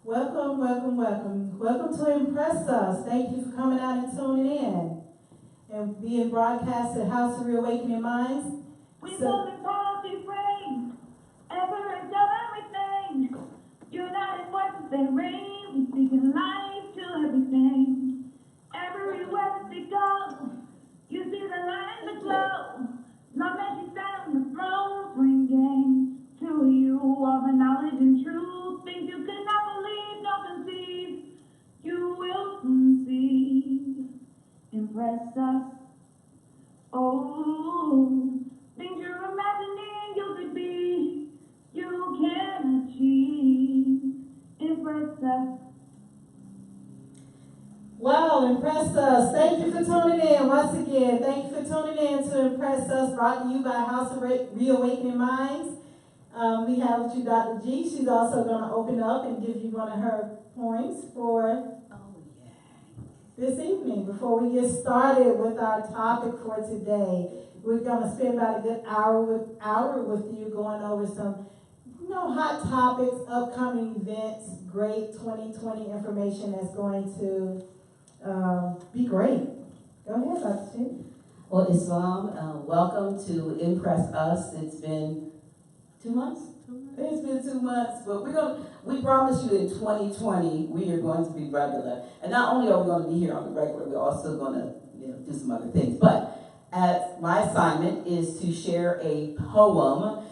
Welcome, welcome, welcome. Welcome to Impress Us. Thank you for coming out and tuning in and being broadcast at House of Reawakening Minds. We love and policy frame, Empress of everything. United voices they reign, we speaking life to everything. Everywhere that they go, you see the light and the glow. Love makes you stand on the throne, bring game to you all the knowledge and truth. Things you could not believe, nor conceive, you will soon see. Impress us, oh. Things you're imagining you could be, you can achieve. Impress us. Well, Impress Us. Thank you for tuning in once again. Thank you for tuning in to Impress Us, brought to you by House of Reawakening Minds. We have with you Dr. G. She's also going to open up and give you one of her points for this evening. Before we get started with our topic for today, we're going to spend about a good hour with you going over some, hot topics, upcoming events, great 2020 information that's going to be great. Go ahead, Dr. G. Well, Islam, welcome to Impress Us. It's been 2 months? It's been 2 months, but we promise you in 2020 we are going to be regular. And not only are we going to be here on the regular, we're also going to do some other things. But my assignment is to share a poem.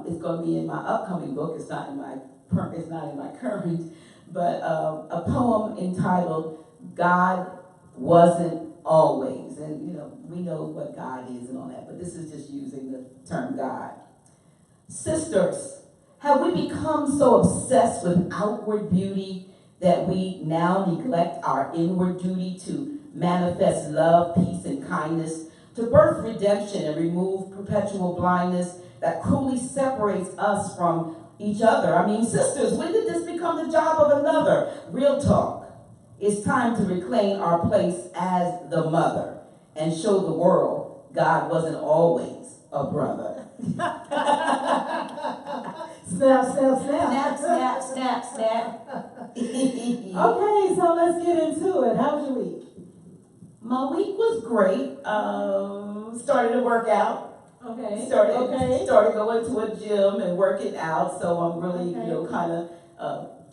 It's going to be in my upcoming book. It's not in my current, but a poem entitled "God Wasn't Always." And we know what God is and all that, but this is just using the term God. Sisters, have we become so obsessed with outward beauty that we now neglect our inward duty to manifest love, peace, and kindness, to birth redemption and remove perpetual blindness that cruelly separates us from each other? I mean, sisters, when did this become the job of another? Real talk. It's time to reclaim our place as the mother and show the world God wasn't always a brother. Snap, snap, snap. Snap, snap, snap, snap. Okay, so let's get into it. How was your week? My week was great. Started to work out. Okay. Started going to a gym and working out. So I'm really, kind of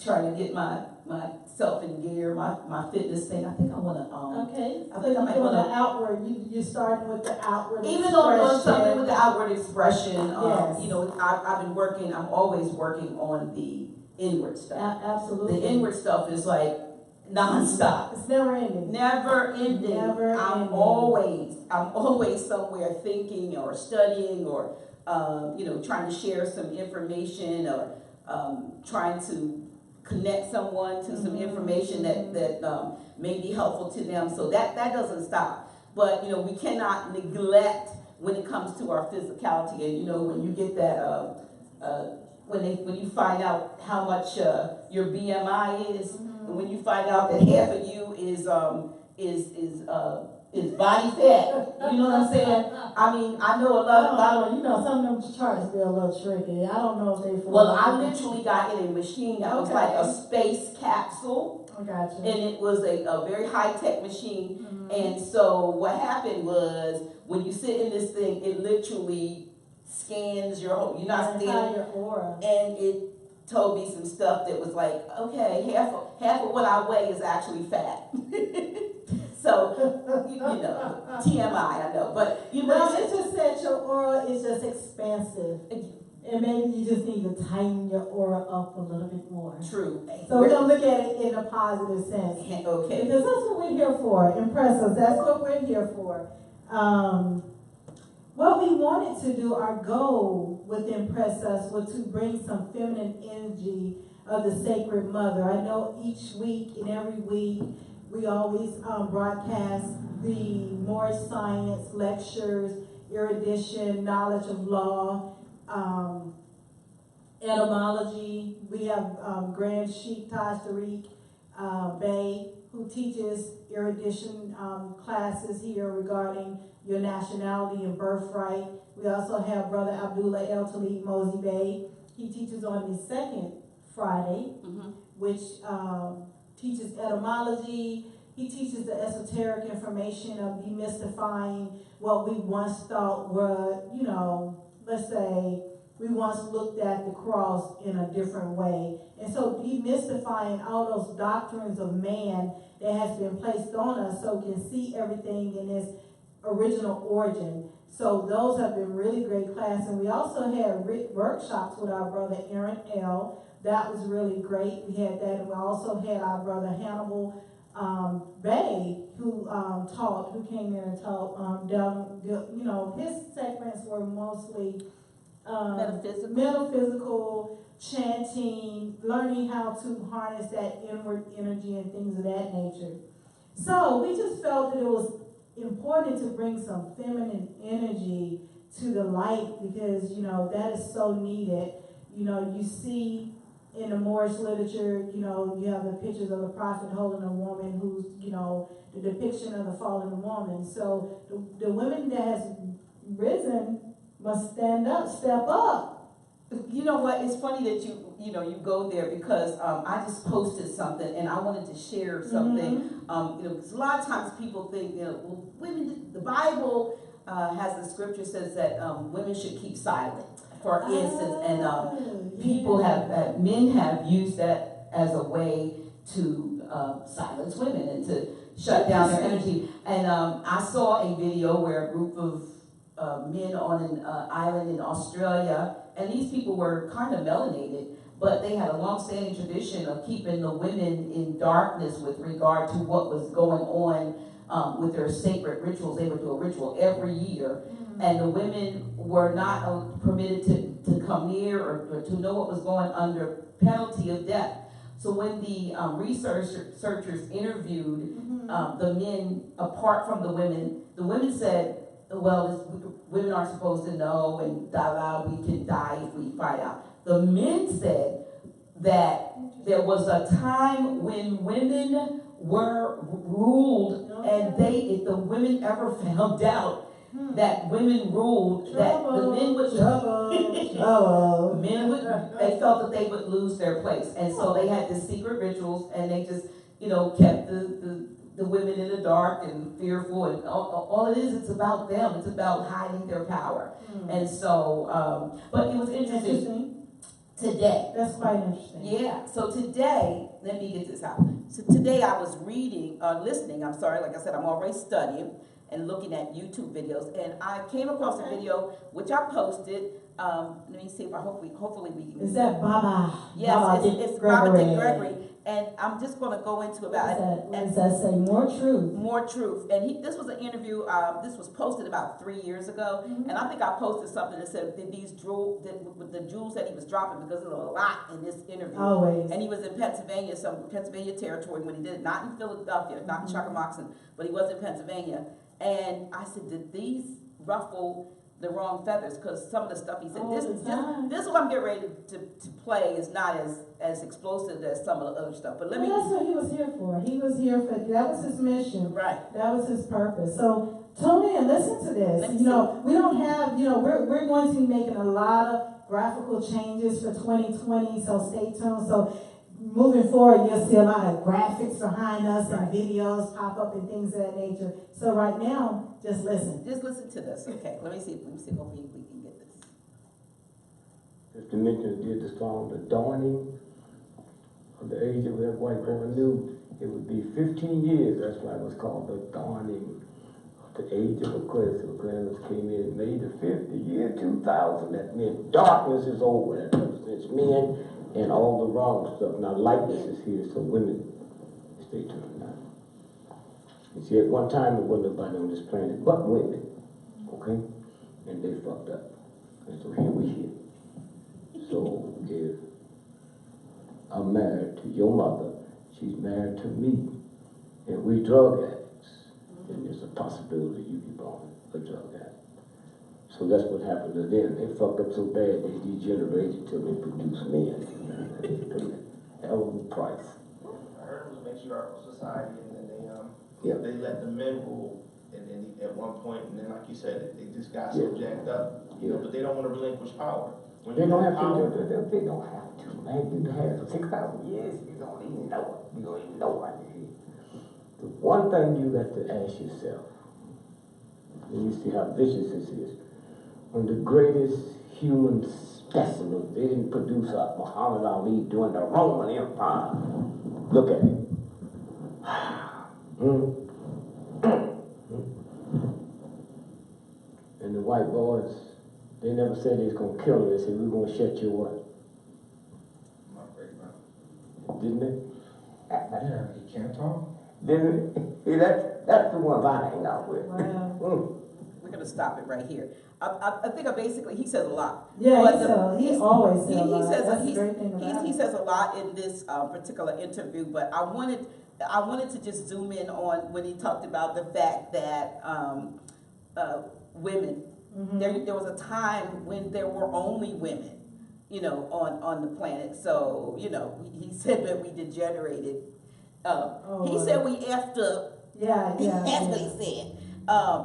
trying to get myself in gear, my fitness thing. I think I want to. I think I might want to outward. You're starting with the outward. Even though I'm doing something with the outward expression, yes. I've been working. I'm always working on the inward stuff. Absolutely. The inward stuff is like nonstop. It's never ending. Never ending. I'm always somewhere thinking or studying or trying to share some information or trying to connect someone to some information that may be helpful to them. So that doesn't stop. But we cannot neglect when it comes to our physicality. And when you get that when you find out how much your BMI is, and when you find out that half of you is body fat, you know what I'm saying? I mean, I know a lot of some of them charts be a little tricky. I don't know if they. Well, I literally got in a machine that was like a space capsule. I got you. And it was a very high-tech machine. Mm-hmm. And so what happened was, when you sit in this thing, it literally scans your whole, you're not standing, your aura. And it told me some stuff that was like, okay, half of what I weigh is actually fat. So, TMI, I know, but it just said your aura is just expansive. And maybe you just need to tighten your aura up a little bit more. True. So we're going to look at it in a positive sense. Okay. Because that's what we're here for. Impress us. That's what we're here for. What we wanted to do, our goal with Impress Us, was to bring some feminine energy of the Sacred Mother. I know each week and every week we always broadcast the Moorish science lectures, erudition, knowledge of law, etymology. We have Grand Sheikh Taj Tariq Bey, who teaches erudition classes here regarding your nationality and birthright. We also have Brother Abdullah El Talib Mosey Bey. He teaches on the second Friday, which teaches etymology. He teaches the esoteric information of demystifying what we once thought were, you know, let's say we once looked at the cross in a different way. And so demystifying all those doctrines of man that has been placed on us so we can see everything in its original origin. So those have been really great classes. And we also had workshops with our brother Aaron L. That was really great. We had that. And we also had our brother Hannibal Bay, who taught, who came in and taught, you know, his segments were mostly metaphysical, chanting, learning how to harness that inward energy and things of that nature. So we just felt that it was important to bring some feminine energy to the light because, you know, that is so needed. You know, you see in the Moorish literature, you know, you have the pictures of the prophet holding a woman who's, you know, the depiction of the fallen woman. So the women that has risen must stand up, step up. You know what? It's funny that you go there because I just posted something and I wanted to share something. You know, because a lot of times people think, you know, well, women. The Bible has the scripture says that women should keep silent, for instance, and people men have used that as a way to silence women and to shut down their energy. And I saw a video where a group of men on an island in Australia, and these people were kind of melanated, but they had a long-standing tradition of keeping the women in darkness with regard to what was going on with their sacred rituals. They would do a ritual every year, and the women were not permitted to come near or to know what was going under penalty of death. So when the researchers interviewed the men apart from the women said, well, women aren't supposed to know, and we can die if we find out. The men said that there was a time when women were ruled, and if the women ever found out that women ruled, that the men would they felt that they would lose their place, and so they had these secret rituals, and they just, you know, kept the women in the dark and fearful, and all it is, it's about them. It's about hiding their power. And so, but it was interesting today. That's quite interesting. Yeah. So today, let me get this out. So today I was listening. I'm sorry. Like I said, I'm always studying and looking at YouTube videos, and I came across a video which I posted. Let me see if hopefully we can. Is that Baba? Yes, Baba it's Baba Dick Gregory. And I'm just going to go into about what does that say? More truth. More truth. And this was an interview. This was posted about 3 years ago, and I think I posted something that said that with the jewels that he was dropping, because there was a lot in this interview. Always. And he was in Pennsylvania, some Pennsylvania territory when he did it, not in Philadelphia, not in Chickamauga, but he was in Pennsylvania. And I said, did these ruffle the wrong feathers? Because some of the stuff he said, this is what I'm getting ready to play is not as explosive as some of the other stuff. But that's what he was here for. He was here for, that was his mission. Right. That was his purpose. So tune in, listen to this. We don't have, we're going to be making a lot of graphical changes for 2020, so stay tuned. So moving forward, you'll see a lot of graphics behind us and videos pop up and things of that nature. So right now, just listen. Just listen to this. Okay, let me see. Hopefully we can get this. Just to mention, did the song "The Dawning of the Age of That White Boy Knew." It would be 15 years. That's why it was called "The Dawning of the Age of Aquarius." Aquarius came in May the 5th, the year 2000. That meant darkness is over. That represents men and all the wrong stuff. Now lightness is here, so women, stay tuned now. You see, at one time there wasn't nobody on this planet but women, okay? And they fucked up. And so here we here. So if I'm married to your mother, she's married to me, and we drug addicts, then there's a possibility you be born a drug addict. So that's what happened to them. They fucked up so bad they degenerated till they produced men. They paid a hell of a price. I heard it was a matriarchal society, and then they let the men rule, and then at one point, and then like you said, they just got so jacked up, but they don't want to relinquish power. They don't have to. They don't have to. man, you had it for 6,000 years, you don't even know it. You don't even know what it is. The one thing you got to ask yourself, and you see how vicious this is, when the greatest human specimen, they didn't produce Muhammad Ali during the Roman Empire. Look at it. And the white boys, they never said they was gonna kill her. They said, we're gonna shut your what? My great grandma. Didn't they? Yeah, he can't talk. Didn't they? See, that's the ones I hang out with. Wow. We're gonna stop it right here. I think he says a lot. Yeah, But he always says a he lot. says That's the great thing about he it. says a lot in this particular interview, but I wanted to just zoom in on when he talked about the fact that women, Mhm. there was a time when there were only women, on the planet. So, he said that we degenerated. He said we after Yeah. that's what he said.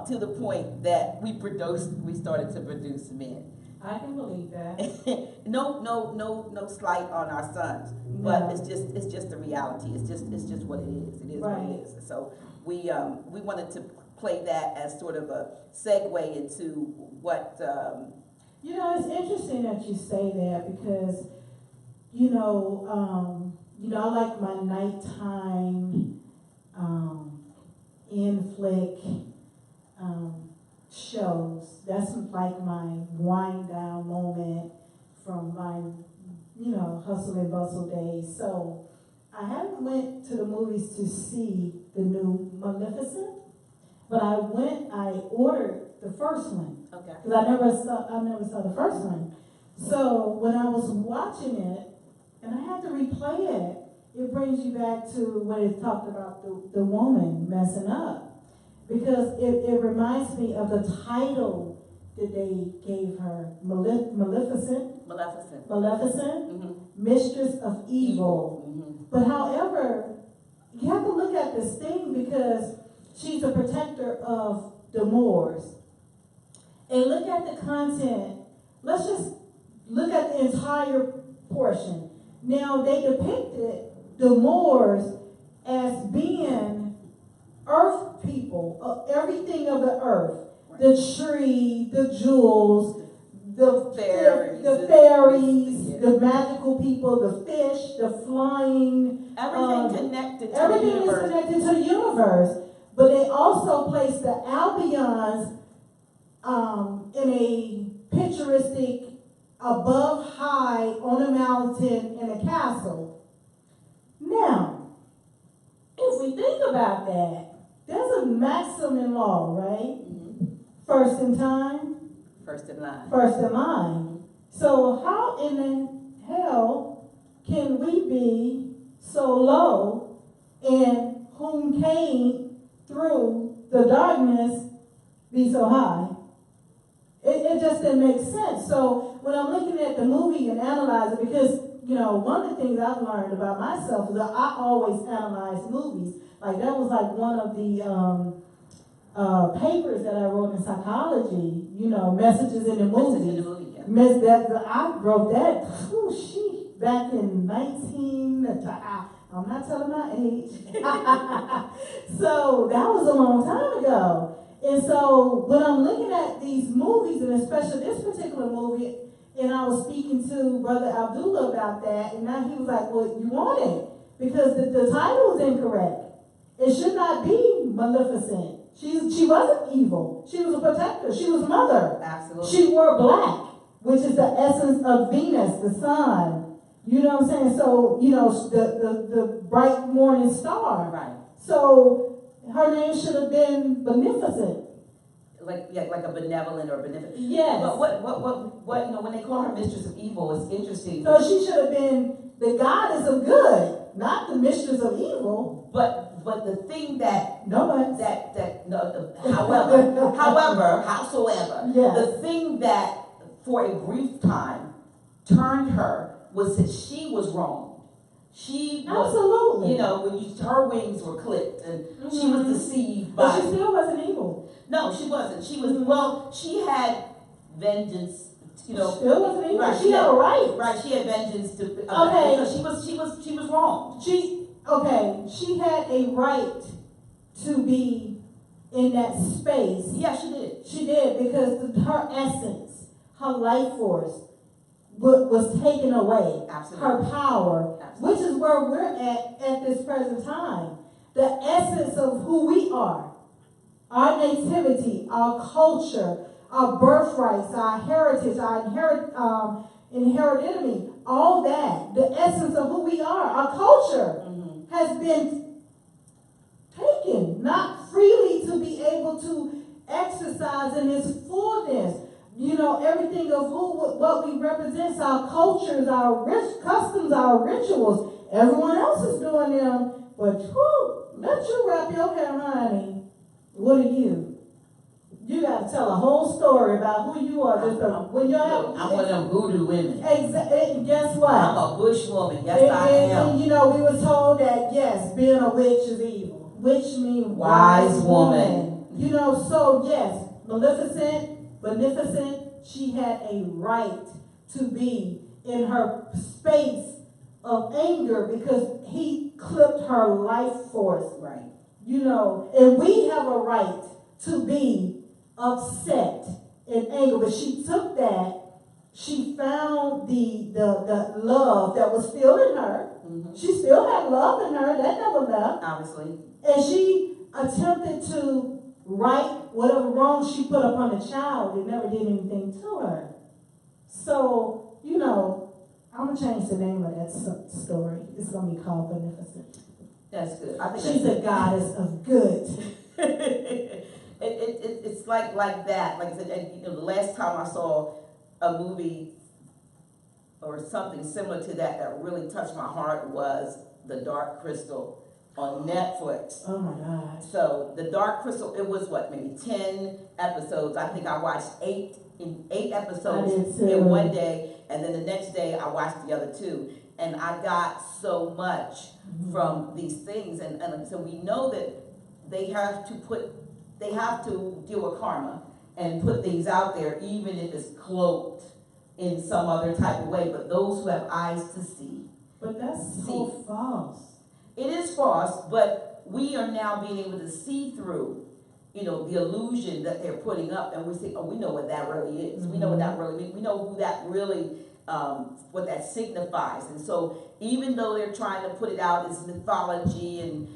To the point that we started to produce men. I can believe that. No slight on our sons, but it's just the reality. It's just what it is. It is what it is. So we wanted to play that as sort of a segue into what. It's interesting that you say that because, I like my nighttime in-flick shows. That's like my wind down moment from my, hustle and bustle days. So I haven't went to the movies to see the new Maleficent, but I ordered the first one. Okay. Because I never saw the first one. So when I was watching it, and I had to replay it, it brings you back to when it talked about the woman messing up. Because it reminds me of the title that they gave her, Maleficent, Mm-hmm. Mistress of Evil. Mm-hmm. But however, you have to look at this thing because she's a protector of the Moors. And look at the content. Let's just look at the entire portion. Now, they depicted the Moors as being earth people, everything of the earth. Right. The tree, the jewels, the fairies, the magical people, the fish, the flying. Everything connected to the everything universe. is connected to the universe. But they also placed the Albions in a picturestic, above high, on a mountain, in a castle. Now, if we think about that, there's a maxim in law, right? Mm-hmm. First in time, first in line. First in line. So how in the hell can we be so low and whom came through the darkness be so high? It just didn't make sense. So when I'm looking at the movie and analyze it, because, one of the things I've learned about myself is that I always analyze movies. Like that was like one of the papers that I wrote in psychology, messages in the movie. I wrote that, back in 19, I'm not telling my age. So that was a long time ago. And so when I'm looking at these movies, and especially this particular movie, and I was speaking to Brother Abdullah about that, and now he was like, well, you want it, because the title is incorrect. It should not be Maleficent. She wasn't evil. She was a protector. She was mother. Absolutely. She wore black, which is the essence of Venus, the sun. You know what I'm saying? So, the bright morning star. Right. So her name should have been Beneficent. Like a benevolent or beneficent. Yes. But what when they call her Mistress of Evil, it's interesting. So she should have been the goddess of good, not the mistress of evil. But the thing that howsoever, yes. the thing that for a brief time turned her was that she was wrong. She was, absolutely, when her wings were clipped and she was deceived by. But she still wasn't evil. No, she wasn't. She was, well, she had vengeance you know. Still wasn't evil. Right, She had a right. Right, she had vengeance to, Okay. because she was wrong. She had a right to be in that space. Yeah, she did. She did, because her essence, her life force was taken away. Absolutely. Her power, Absolutely. which is where we're at this present time. The essence of who we are, our nativity, our culture, our birthrights, our heritage, our inheritability, all that, the essence of who we are, our culture has been taken, not freely to be able to exercise in its fullness. You know, everything of what we represent, our cultures, our customs, our rituals. Everyone else is doing them, but let you wrap your hair, honey. What are you? You got to tell a whole story about who you are. I'm one of them voodoo women. Exactly. Guess what? I'm a bush woman. Yes, I am. And you know, we were told that yes, being a witch is evil. Witch means wise woman. You know, so yes, Maleficent, she had a right to be in her space of anger because he clipped her life force. Right. You know, and we have a right to be upset and angry. But she took that, she found the love that was still in her. Mm-hmm. She still had love in her, that never left. Obviously. And she attempted to right whatever wrong she put upon the child. It never did anything to her. So, you know, I'm going to change the name of that story. It's going to be called Maleficent. That's good. I think she's a goddess of good. It's like that. Like I said, you know, the last time I saw a movie or something similar to that really touched my heart was The Dark Crystal on Netflix. Oh my God. So The Dark Crystal, it was what, maybe 10 episodes. I think I watched eight episodes in one day, and then the next day I watched the other 2. And I got so much from these things. And so we know that they have to deal with karma and put things out there, even if it's cloaked in some other type of way. But those who have eyes to see. But that's so false. It is false, but we are now being able to see through, you know, the illusion that they're putting up, and we say, oh, we know what that really is. We know what that really means. We know who that really, what that signifies. And so even though they're trying to put it out as mythology and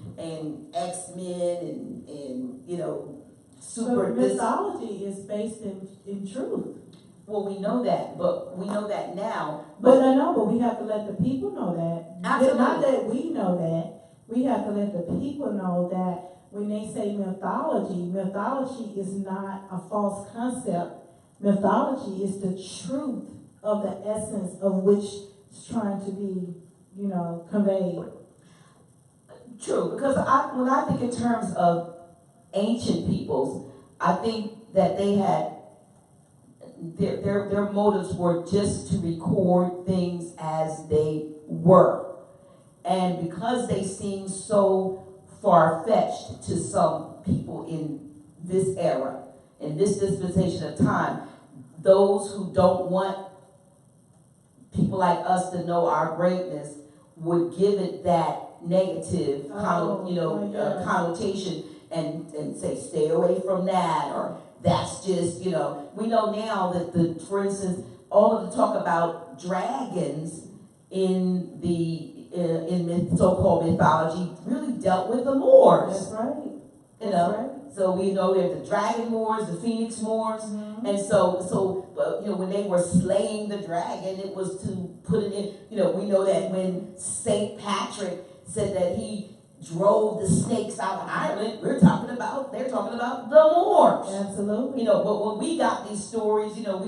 X-Men and you know, super... But mythology is based in truth. Well, we know that, but we know that now. But I know, but we have to let the people know that. Absolutely. Not that we know that. We have to let the people know that when they say mythology is not a false concept. Mythology is the truth of the essence of which is trying to be, you know, conveyed. True, because when I think in terms of ancient peoples, I think that they had their motives were just to record things as they were. And because they seem so far-fetched to some people in this era, in this dispensation of time, those who don't want people like us to know our greatness would give it that negative connotation and say, stay away from that, or that's just, you know, we know now that for instance, all of the talk about dragons in the so-called mythology really dealt with the Moors. That's right. You know, so we know there's the dragon Moors, the phoenix Moors, and so you know, when they were slaying the dragon, it was to put it in. You know, we know that when Saint Patrick said that he drove the snakes out of Ireland, they're talking about the Moors. Absolutely. You know, but when we got these stories, you know,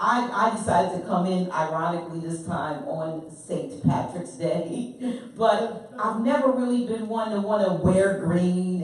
I decided to come in ironically this time on St. Patrick's Day, but I've never really been one to want to wear green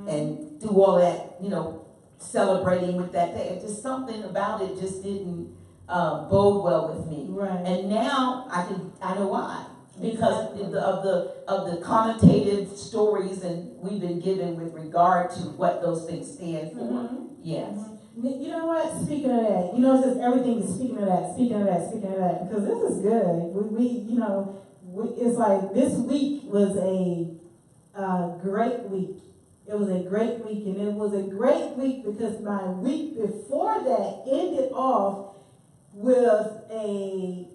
and do all that, you know, celebrating with that day. It's just something about it just didn't bode well with me. Right. And now I know why. Because of the connotative stories and we've been given with regard to what those things stand for. Yes. You know what? Speaking of that, you know, just everything is speaking of that, speaking of that, speaking of that. Because this is good. It's like this week was a great week. It was a great week, and it was a great week because my week before that ended off with a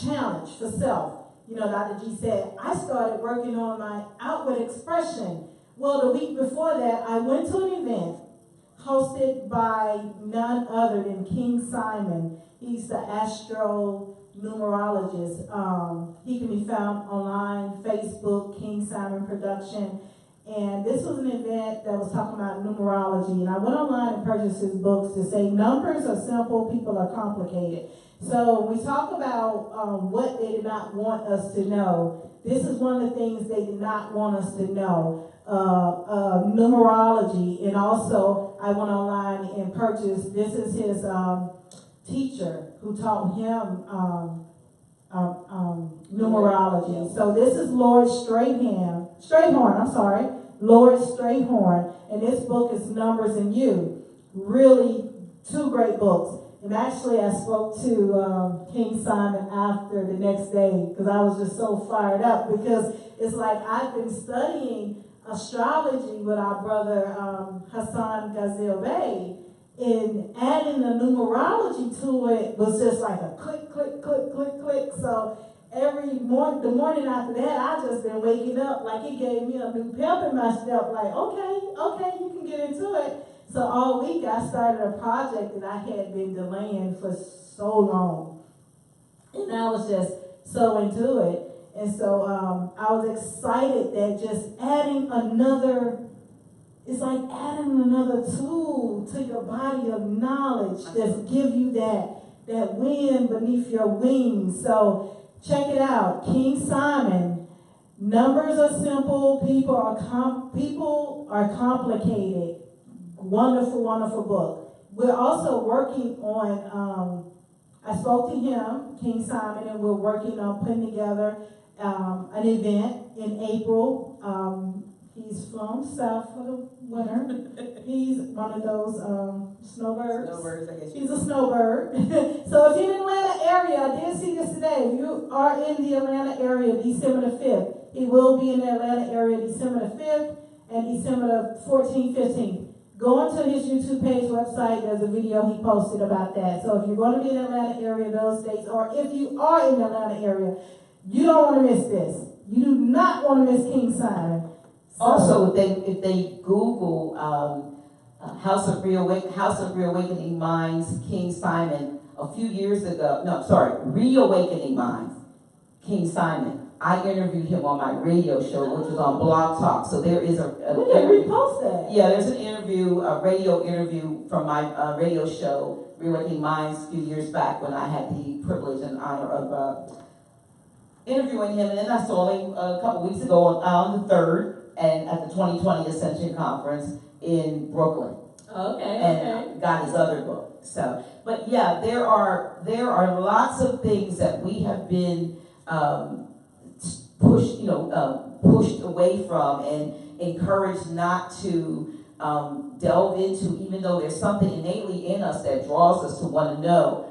challenge for self. You know, Dr. G said, I started working on my outward expression. Well, the week before that, I went to an event hosted by none other than King Simon. He's the astro numerologist. He can be found online, Facebook, King Simon Production. And this was an event that was talking about numerology. And I went online and purchased his books to say numbers are simple, people are complicated. So we talk about what they did not want us to know. This is one of the things they did not want us to know. Numerology, and also I went online and purchased, this is his teacher who taught him numerology. So this is Lord Lord Strayhorn, and this book is Numbers and You. Really, two great books. And actually, I spoke to King Simon after the next day because I was just so fired up because it's like I've been studying astrology with our brother Hassan Ghazil Bey, and adding the numerology to it was just like a click, click, click, click, click. So the morning after that, I just been waking up like it gave me a new pep in my step. Like, okay, you can get into it. So all week I started a project that I had been delaying for so long, and I was just so into it. And so I was excited that just it's like adding another tool to your body of knowledge that's give you that wind beneath your wings. So check it out, King Simon. Numbers are simple, people are complicated. Wonderful, wonderful book. We're also working on, I spoke to him, King Simon, and we're working on putting together an event in April. He's flown south for the winter. He's one of those snowbirds. Snowbirds, I guess. He's a snowbird. So if you're in the Atlanta area, I did see this today. If you are in the Atlanta area, December the 5th, he will be in the Atlanta area December the 5th and December the 14th, 15th. Go onto his YouTube page website. There's a video he posted about that. So if you're going to be in the Atlanta area, those dates, or if you are in the Atlanta area, you don't want to miss this. You do not want to miss King Simon. So, also, if they Google House of Reawakening Minds, King Simon, a few years ago, Reawakening Minds, King Simon. I interviewed him on my radio show, which was on Blog Talk. So there is we can repost that. Yeah, there's an interview, a radio interview from my radio show, Reawakening Minds, a few years back when I had the privilege and honor of interviewing him. And then I saw him a couple weeks ago on the 3rd and at the 2020 Ascension Conference in Brooklyn. And got his other book. So, but yeah, there are lots of things that we have been pushed away from and encouraged not to delve into, even though there's something innately in us that draws us to want to know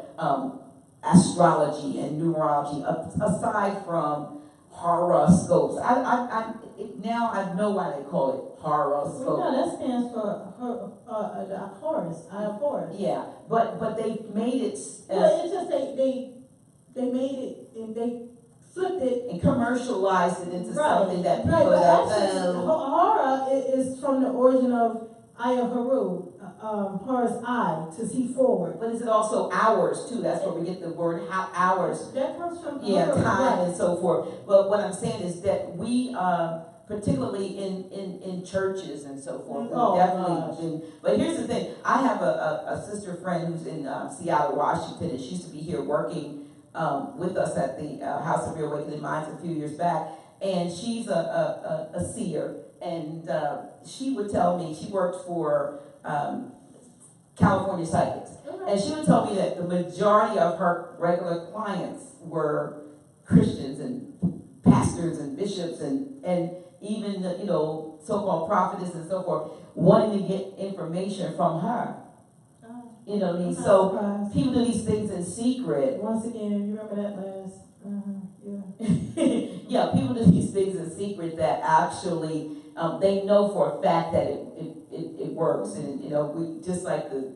astrology and numerology, aside from horoscopes. Now I know why they call it horoscope. Well, no, that stands for Horus. Yeah, but they made it. Well, it's just they made it and they flipped it and commercialized it into something that people Hora is from the origin of Ayaharu, Horus eye, to see forward. But is it also hours too? That's where we get the word hours. That comes from time and so forth. But what I'm saying is that we, particularly in churches and so forth, definitely. But here's the thing: I have a sister friend who's in Seattle, Washington, and she used to be here working with us at the House of Reawakening Minds a few years back, and she's a seer, and she would tell me, she worked for California Psychics, and she would tell me that the majority of her regular clients were Christians and pastors and bishops, and even the, so-called prophetess and so forth, wanting to get information from her. You know what I mean? So people do these things in secret. Once again, you remember that last? Yeah, people do these things in secret that actually they know for a fact that it works, and we just like the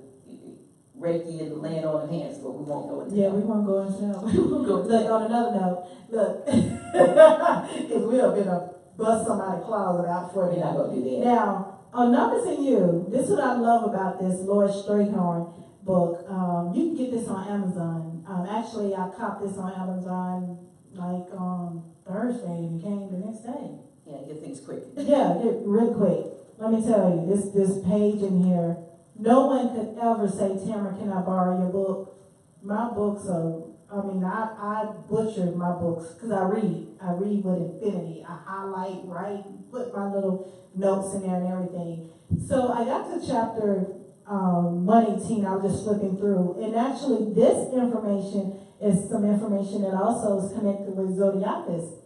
Reiki and the laying on of hands, but we won't go into. Yeah, we won't go into that. We won't go. Look, on another note, look, because we are gonna bust somebody's closet out for We're you. not gonna do that. Now, on Numbers in You, this is what I love about this Lloyd Strayhorn book. You can get this on Amazon. Actually, I copped this on Amazon like on Thursday, and it came the next day. Yeah, get things quick. Yeah, get real quick. Let me tell you, this page in here, no one could ever say, Tamara, can I borrow your book? My books are, I butchered my books because I read with infinity. I highlight, write, put my little notes in there and everything. So I got to chapter Money Teen, I was just flipping through. And actually this information is some information that also is connected with Zodiacus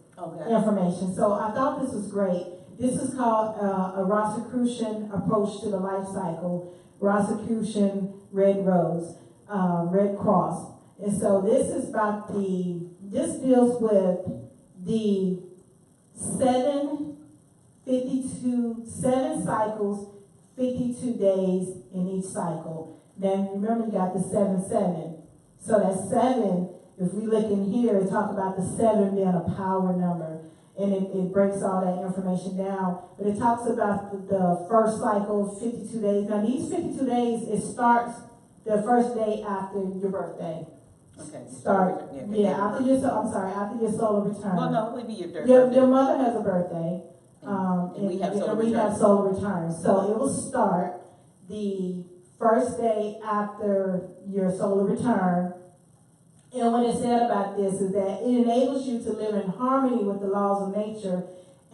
information. So I thought this was great. This is called a Rosicrucian approach to the life cycle. Rosicrucian Red Rose, Red Cross. And so this is about this deals with the 7 cycles, 52 days in each cycle. Then remember you got the 7-7. So that 7, if we look in here, it talks about the 7 being a power number. And it breaks all that information down. But it talks about the first cycle, 52 days. Now these 52 days, it starts the first day after your birthday. Okay. After your solar return. Well, no, it would be your birthday. Your mother has a birthday. And we have have solar return. So it will start the first day after your solar return. And what it said about this is that it enables you to live in harmony with the laws of nature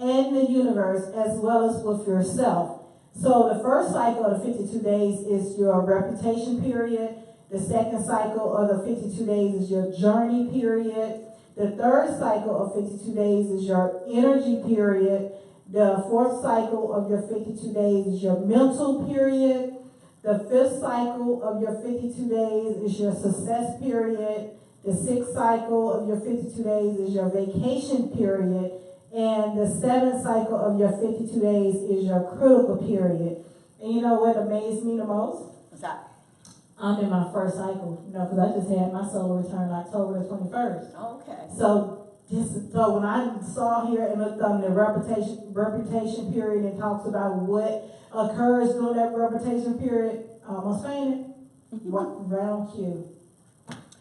and the universe as well as with yourself. So the first cycle of the 52 days is your reputation period. The second cycle of the 52 days is your journey period. The third cycle of 52 days is your energy period. The fourth cycle of your 52 days is your mental period. The fifth cycle of your 52 days is your success period. The sixth cycle of your 52 days is your vacation period. And the seventh cycle of your 52 days is your critical period. And you know what amazed me the most? What's that? I'm in my first cycle, because I just had my solar return October the 21st. Okay. So when I saw here and looked on the reputation period and talks about what occurs during that reputation period, I almost fainted. Right on cue.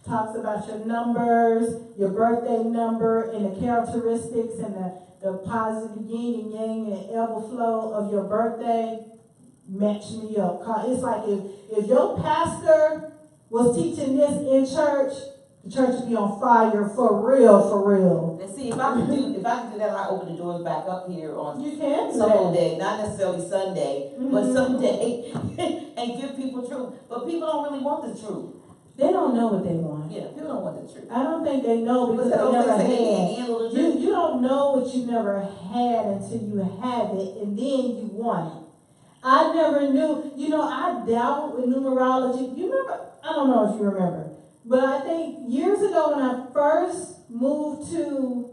Talks about your numbers, your birthday number, and the characteristics and the positive yin and yang and the ebb and flow of your birthday. Match me up. It's like if your pastor was teaching this in church, the church would be on fire for real. And see, if I could do that, I open the doors back up here on You can some day, not necessarily Sunday, but Mhm. someday, and give people truth. But people don't really want the truth. They don't know what they want. Yeah, people don't want the truth. I don't think they know because But they never they can't had. handle the truth. You don't know what you never had until you have it, and then you want it. I never knew. I dabbled with numerology. You remember? I don't know if you remember, but I think years ago when I first moved to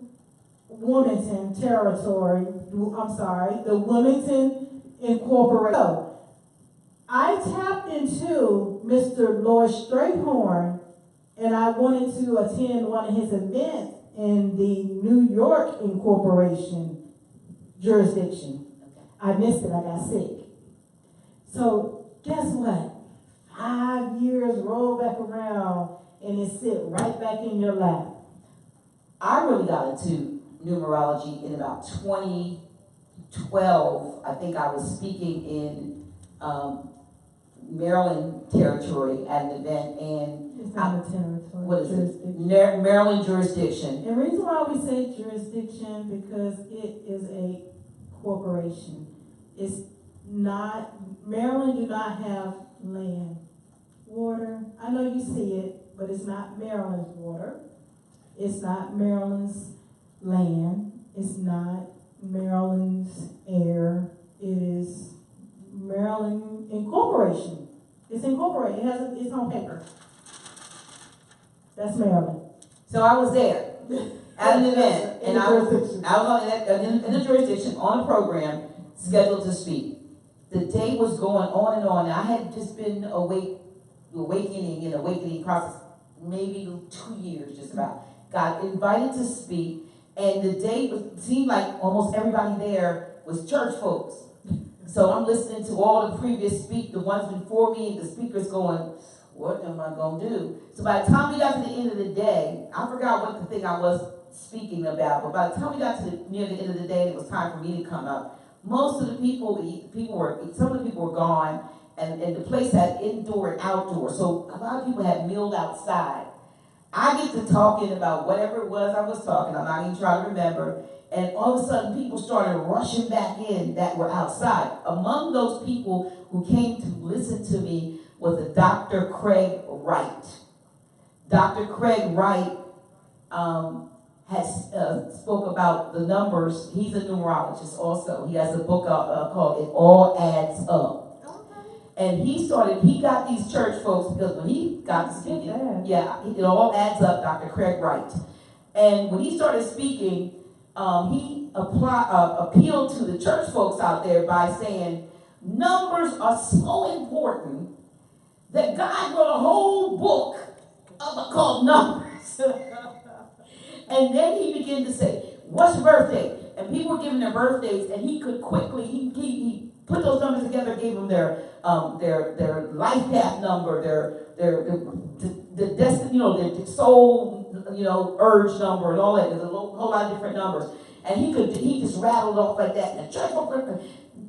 Wilmington territory, the Wilmington Incorporated. So, I tapped into Mr. Lloyd Strayhorn, and I wanted to attend one of his events in the New York Incorporation jurisdiction. I missed it. I got sick. So guess what? 5 years roll back around, and it sit right back in your lap. I really got into numerology in about 2012. I think I was speaking in Maryland territory at an event, and It's not a territory. what is jurisdiction. it? Maryland jurisdiction. And the reason why we say jurisdiction because it is a corporation. It's not, Maryland do not have land, water. I know you see it, but it's not Maryland's water. It's not Maryland's land. It's not Maryland's heir. It is Maryland Incorporation. It's incorporated. It has its own paper. That's Maryland. So I was there at an event, and I was in the jurisdiction on a program scheduled to speak. The day was going on and on. I had just been awakening process, maybe 2 years, just about. Got invited to speak, and the day seemed like almost everybody there was church folks. So I'm listening to all the previous the ones before me, the speakers going, what am I going to do? So by the time we got to the end of the day, I forgot what the thing I was speaking about, but by the time we got to near the end of the day, it was time for me to come up. Most of the some of the people were gone, and the place had indoor and outdoor, so a lot of people had milled outside. I get to talking about whatever it was I was talking, I'm not even trying to remember, and all of a sudden people started rushing back in that were outside. Among those people who came to listen to me was a Dr. Craig Wright. Dr. Craig Wright has spoke about the numbers. He's a numerologist also. He has a book called It All Adds Up. And he got these church folks, because when he got to speaking, it all adds up, Dr. Craig Wright. And when he started speaking, he appealed to the church folks out there by saying, numbers are so important that God wrote a whole book called Numbers. And then he began to say, what's your birthday? And people were giving their birthdays, and he could quickly, he put those numbers together, gave them their life path number, their destiny, their soul, urge number, and all that. There's a whole lot of different numbers. And he just rattled off like that. And the church folks,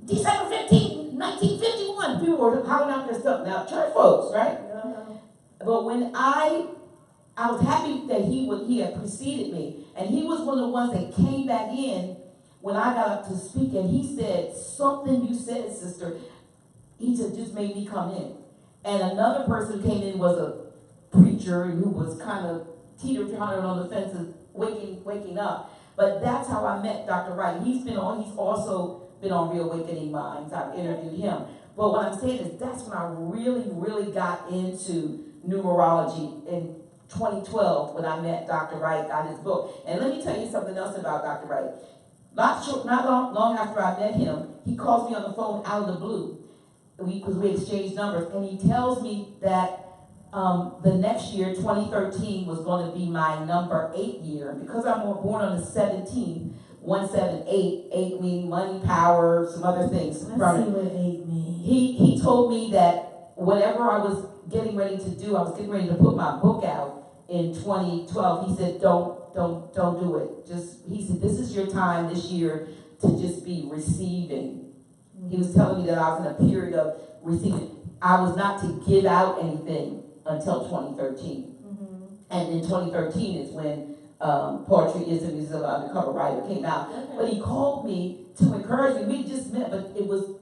December 15, 1951, people were hollering out their stuff. Now, church folks, right? But when I was happy that he had preceded me, and he was one of the ones that came back in when I got up to speak, and he said, something you said, sister, he just made me come in. And another person who came in was a preacher who was kind of teeter-tottering on the fences, waking up. But that's how I met Dr. Wright. He's also been on Reawakening Minds. I've interviewed him. But what I'm saying is that's when I really, really got into numerology in 2012 when I met Dr. Wright, got his book. And let me tell you something else about Dr. Wright. Not long after I met him, he calls me on the phone out of the blue, because we exchanged numbers, and he tells me that the next year, 2013, was going to be my number 8 year. Because I'm born on the 17th, 178, 8 meaning money, power, some other things. Let's see what 8 means. He told me that whatever I was getting ready to do, I was getting ready to put my book out in 2012. He said, don't do it. He said, this is your time this year to just be receiving. He was telling me that I was in a period of receiving. I was not to give out anything until 2013. And in 2013 is when Poetry is an Undercover Writer came out. Okay. But he called me to encourage me. We just met, but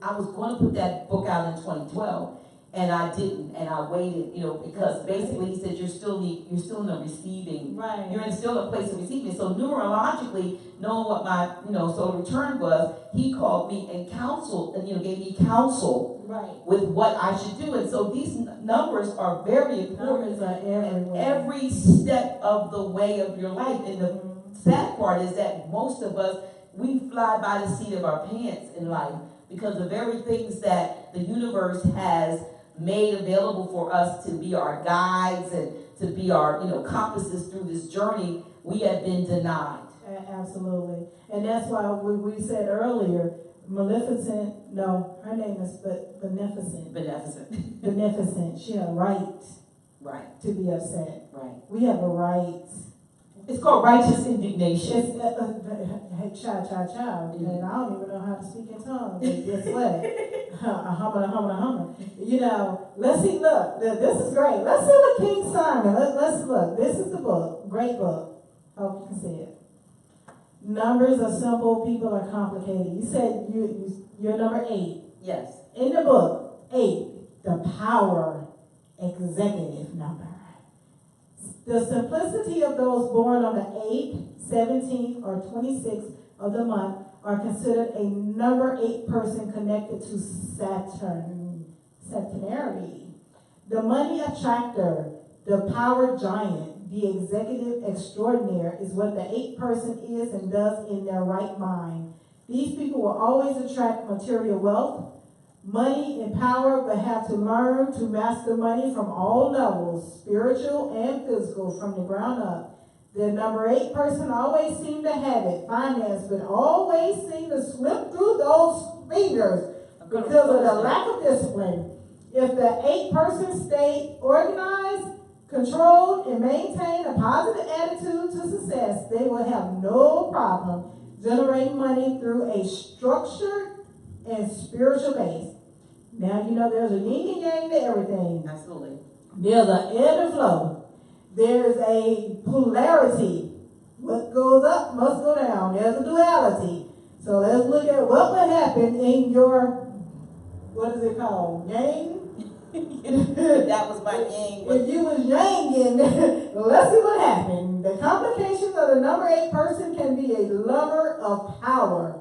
I was going to put that book out in 2012. And I didn't, and I waited, because basically he said you're still in the receiving, right? You're still in a place of receiving. So numerologically, knowing what my so the return was, he called me and counseled, and gave me counsel, right, with what I should do. And so these numbers are very important in every step of the way of your life. And the sad part is that most of us, we fly by the seat of our pants in life, because the very things that the universe has made available for us to be our guides and to be our compasses through this journey, we have been denied. Absolutely. And that's why we said earlier, Maleficent, no, her name is Beneficent. Beneficent. She had a right to be upset. Right. We have a right. It's called righteous indignation. Child. And I don't even know how to speak in tongues. But guess what? Hummer. Let's see, look, this is great. Let's see what King Simon, let's look. This is the book. Great book. Hope you can see it. Numbers are simple, people are complicated. You said you're number 8. Yes. In the book, 8, the power executive number. The simplicity of those born on the 8th, 17th, or 26th of the month are considered a number 8 person connected to Saturnary. The money attractor, the power giant, the executive extraordinaire is what the 8 person is and does in their right mind. These people will always attract material wealth, money, and power, but have to learn to master money from all levels, spiritual and physical, from the ground up. The number 8 person always seem to have it, finance, but always seem to slip through those fingers because of the lack of discipline. If the 8 person stay organized, controlled, and maintain a positive attitude to success, they will have no problem generating money through a structured and spiritual base. Now you know there's a yin and yang to everything. Absolutely. There's an ebb and flow. There's a polarity. What goes up must go down. There's a duality. So let's look at what would happen in your, what is it called? Yang? That was my yang. If you was yanging, let's see what happened. The complications of the number 8 person can be a lover of power,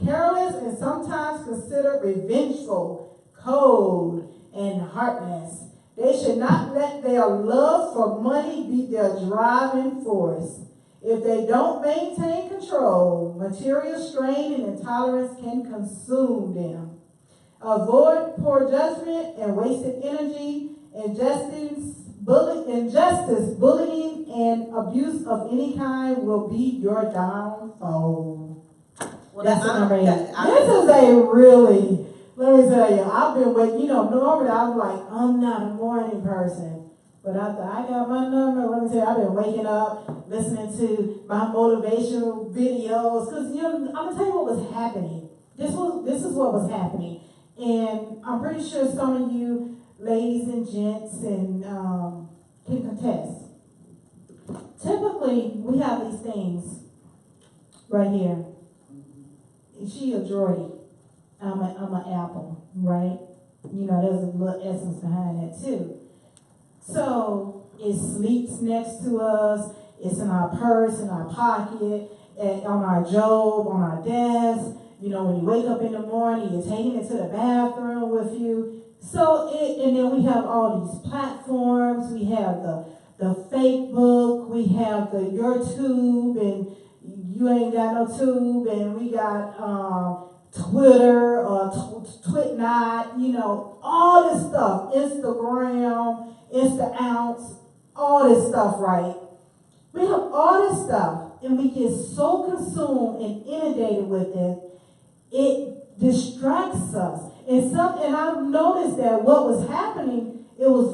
careless, and sometimes considered revengeful, cold, and heartless. They should not let their love for money be their driving force. If they don't maintain control, material strain and intolerance can consume them. Avoid poor judgment and wasted energy, injustice, bullying, and abuse of any kind will be your downfall. Well, That's the number 8. this This is a really, let me tell you, I've been waiting, normally I'm like, I'm not a morning person. But after I got my number, let me tell you, I've been waking up, listening to my motivational videos, because, I'm going to tell you what was happening. This is what was happening. And I'm pretty sure some of you ladies and gents and can contest. Typically, we have these things right here. She a Jordy. I'm an apple, right? There's a little essence behind that too. So it sleeps next to us. It's in our purse, in our pocket, on our job, on our desk. When you wake up in the morning, you're taking it to the bathroom with you. So, and then we have all these platforms. We have the Facebook. We have the YouTube, and you ain't got no tube. And we got Twitter or Twitnot. All this stuff. Instagram, Insta-ounce, all this stuff, right? We have all this stuff, and we get so consumed and inundated with it. It distracts us. And I've noticed that what was happening, it was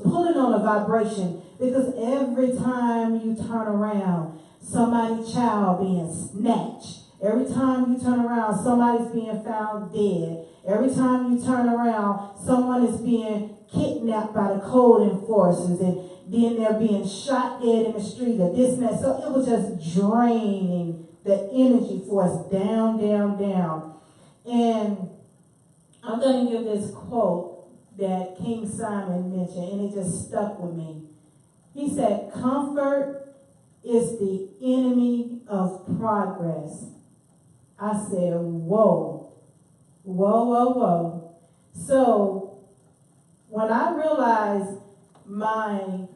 pulling on a vibration, because every time you turn around, somebody's child being snatched. Every time you turn around, somebody's being found dead. Every time you turn around, someone is being kidnapped by the code enforcers, and then they're being shot dead in the street, or this and that. So it was just draining the energy for us down, down, down. And I'm going to give this quote that King Simon mentioned, and it just stuck with me. He said, "Comfort is the enemy of progress." I said, whoa, whoa, whoa, whoa. So when I realized my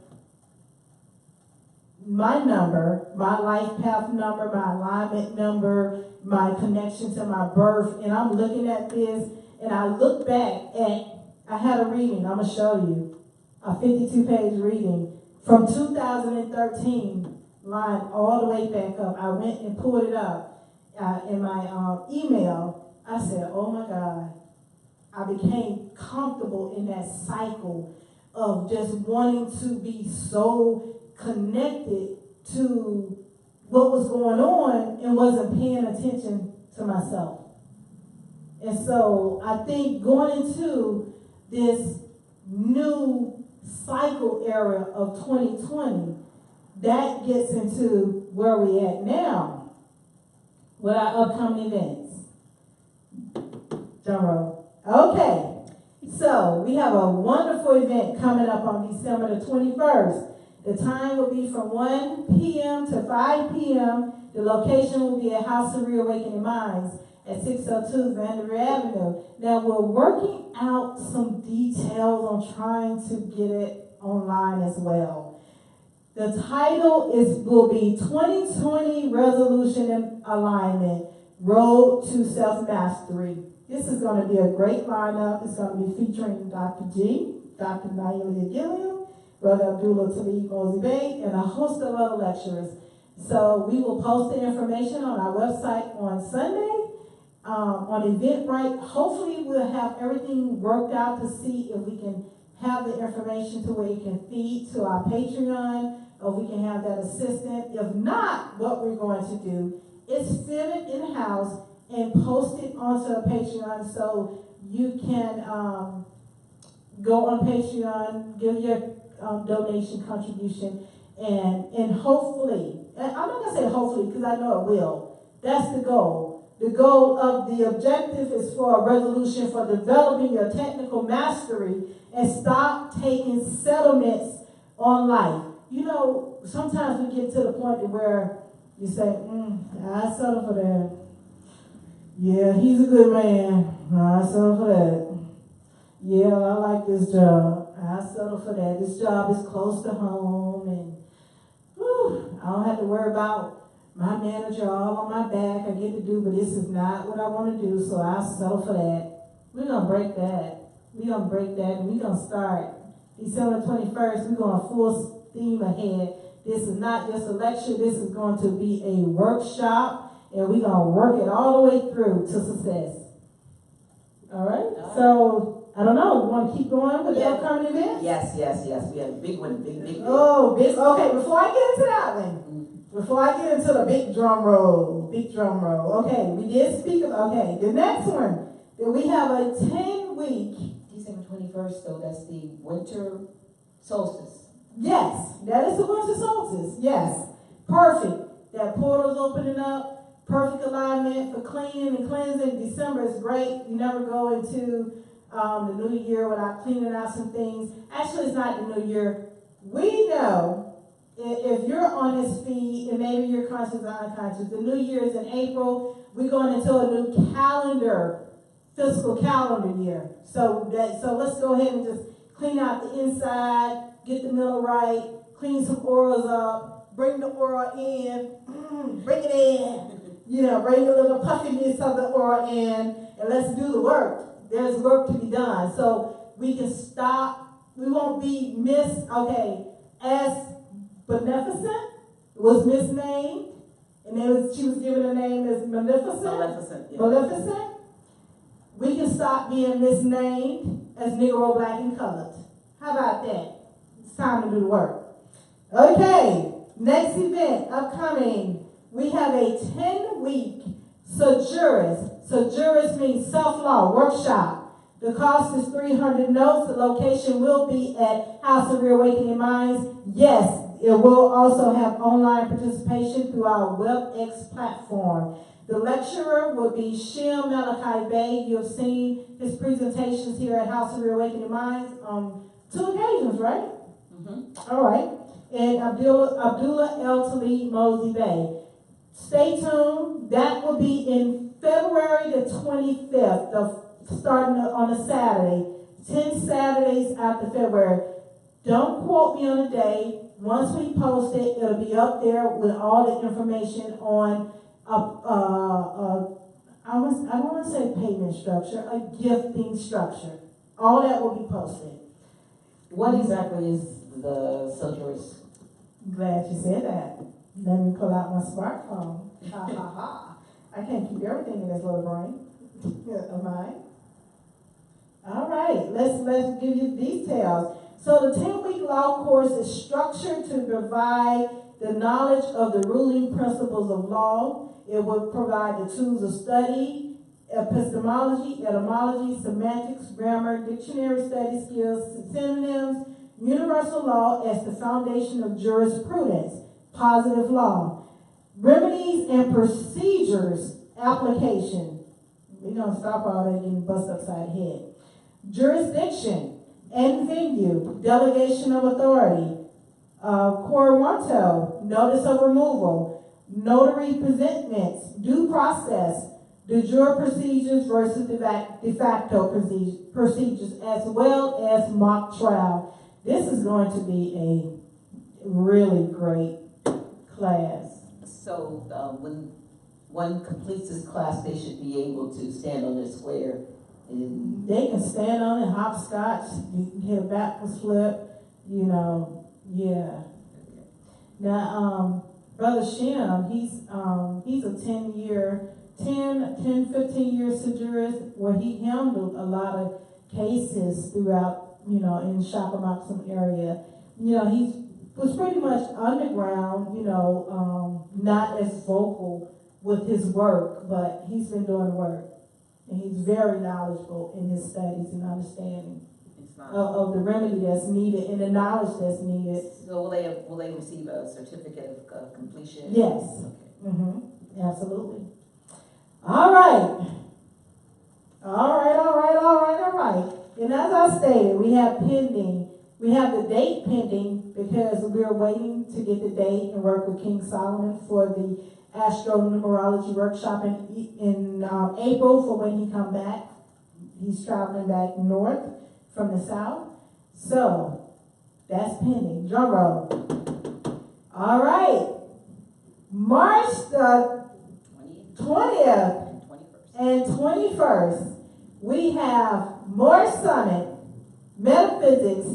number, my life path number, my alignment number, my connection to my birth, and I'm looking at this, and I look back at, I had a reading, I'm going to show you, a 52-page reading from 2013, line all the way back up. I went and pulled it up in my email. I said, oh my God, I became comfortable in that cycle of just wanting to be so connected to what was going on and wasn't paying attention to myself. And so I think going into this new cycle era of 2020, that gets into where we're at now with our upcoming events. Drum roll. Okay, so we have a wonderful event coming up on December the 21st. The time will be from 1 p.m. to 5 p.m. The location will be at House of Reawakening Minds at 602 Vanderbilt Avenue. Now, we're working out some details on trying to get it online as well. The title will be 2020 Resolution and Alignment, Road to Self-Mastery. This is going to be a great lineup. It's going to be featuring Dr. G, Dr. Naila Gilliam, Brother Abdullah Talib Mosey Bey, and a host of other lecturers. So we will post the information on our website on Sunday, on Eventbrite. Hopefully we'll have everything worked out to see if we can have the information to where you can feed to our Patreon, or we can have that assistant. If not, what we're going to do is film it in-house and post it onto a Patreon so you can go on Patreon, give your donation contribution, and hopefully, and I'm not going to say hopefully because I know it will, that's the goal. The goal of the objective is for a resolution for developing your technical mastery and stop taking settlements on life. You know, sometimes we get to the point where you say, I settle for that. Yeah, he's a good man. I settle for that. Yeah, I like this job. I settle for that. This job is close to home, and I don't have to worry about my manager all on my back. I get to do, but this is not what I want to do, so I settle for that. We're going to break that. We're going to break that, and we're going to start December 21st. We're going full steam ahead. This is not just a lecture. This is going to be a workshop, and we're going to work it all the way through to success. All right? So, I don't know. You want to keep going with the upcoming events? Yes. We have a big one, big. Oh, big. Okay, before I get into that one, before I get into the big drum roll. Okay, we did speak of, okay, the next one, that we have a 10-week. December 21st, though, that's the winter solstice. Yes, that is the winter solstice. Yes, perfect. That portal's opening up, perfect alignment for cleaning and cleansing. December is great. You never go into the new year without cleaning out some things. Actually, it's not the new year. We know if you're on this feed, and maybe you're conscious or unconscious, the new year is in April. We're going into a new fiscal calendar year. So let's go ahead and just clean out the inside, get the middle right, clean some auras up, bring the aura in, bring it in, bring the little puffiness of the aura in, and let's do the work. There's work to be done. So we can stop, we won't be as Beneficent was misnamed, and she was given a name as Maleficent. Maleficent. We can stop being misnamed as Negro, Black, and Colored. How about that? It's time to do the work. Okay, next event upcoming. We have a 10-week Sojuris. Sojuris means self-law workshop. The cost is 300 notes. The location will be at House of Reawakening Minds. Yes, it will also have online participation through our WebEx platform. The lecturer will be Shem Malachi Bey. You have seen his presentations here at House of Reawakening Minds on 2 occasions, right? Mm-hmm. All right. And Abdullah El Talib Mosey Bey. Stay tuned. That will be in February the 25th, starting on a Saturday. 10 Saturdays after February. Don't quote me on the day. Once we post it, it'll be up there with all the information on I don't want to say payment structure, a gifting structure. All that will be posted. What exactly is the Sojourns? Glad you said that. Let me pull out my smartphone. Ha ha ha. I can't keep everything in this little brain of mine. All right, let's give you details. So the 10-week law course is structured to provide the knowledge of the ruling principles of law. It will provide the tools of study, epistemology, etymology, semantics, grammar, dictionary study skills, synonyms, universal law as the foundation of jurisprudence, positive law, remedies and procedures, application. We're going to stop all that getting bust upside the head. Jurisdiction and venue, delegation of authority, Coronto, notice of removal, notary presentments, due process, de jure procedures versus de facto procedures, as well as mock trial. This is going to be a really great class. So when one completes this class, they should be able to stand on their square. And They can stand on it, hopscotch, you can hit a backwards flip, you know, yeah. Now, Brother Shem, he's a 15 year jurist where he handled a lot of cases throughout, you know, in Shakamakson area. You know, he was pretty much underground, you know, not as vocal with his work, but he's been doing work. And he's very knowledgeable in his studies and understanding of the remedy that's needed and the knowledge that's needed. so will they receive a certificate of completion? Yes. Okay. Mm-hmm. Absolutely. All right. And as I stated, we have the date pending because we're waiting to get the date and work with King Solomon for the Numerology workshop in April for when he come back. He's traveling back north from the south. So, that's pending. Drum roll. All right. March the 20th and 21st, we have Moorish Summit, Metaphysics,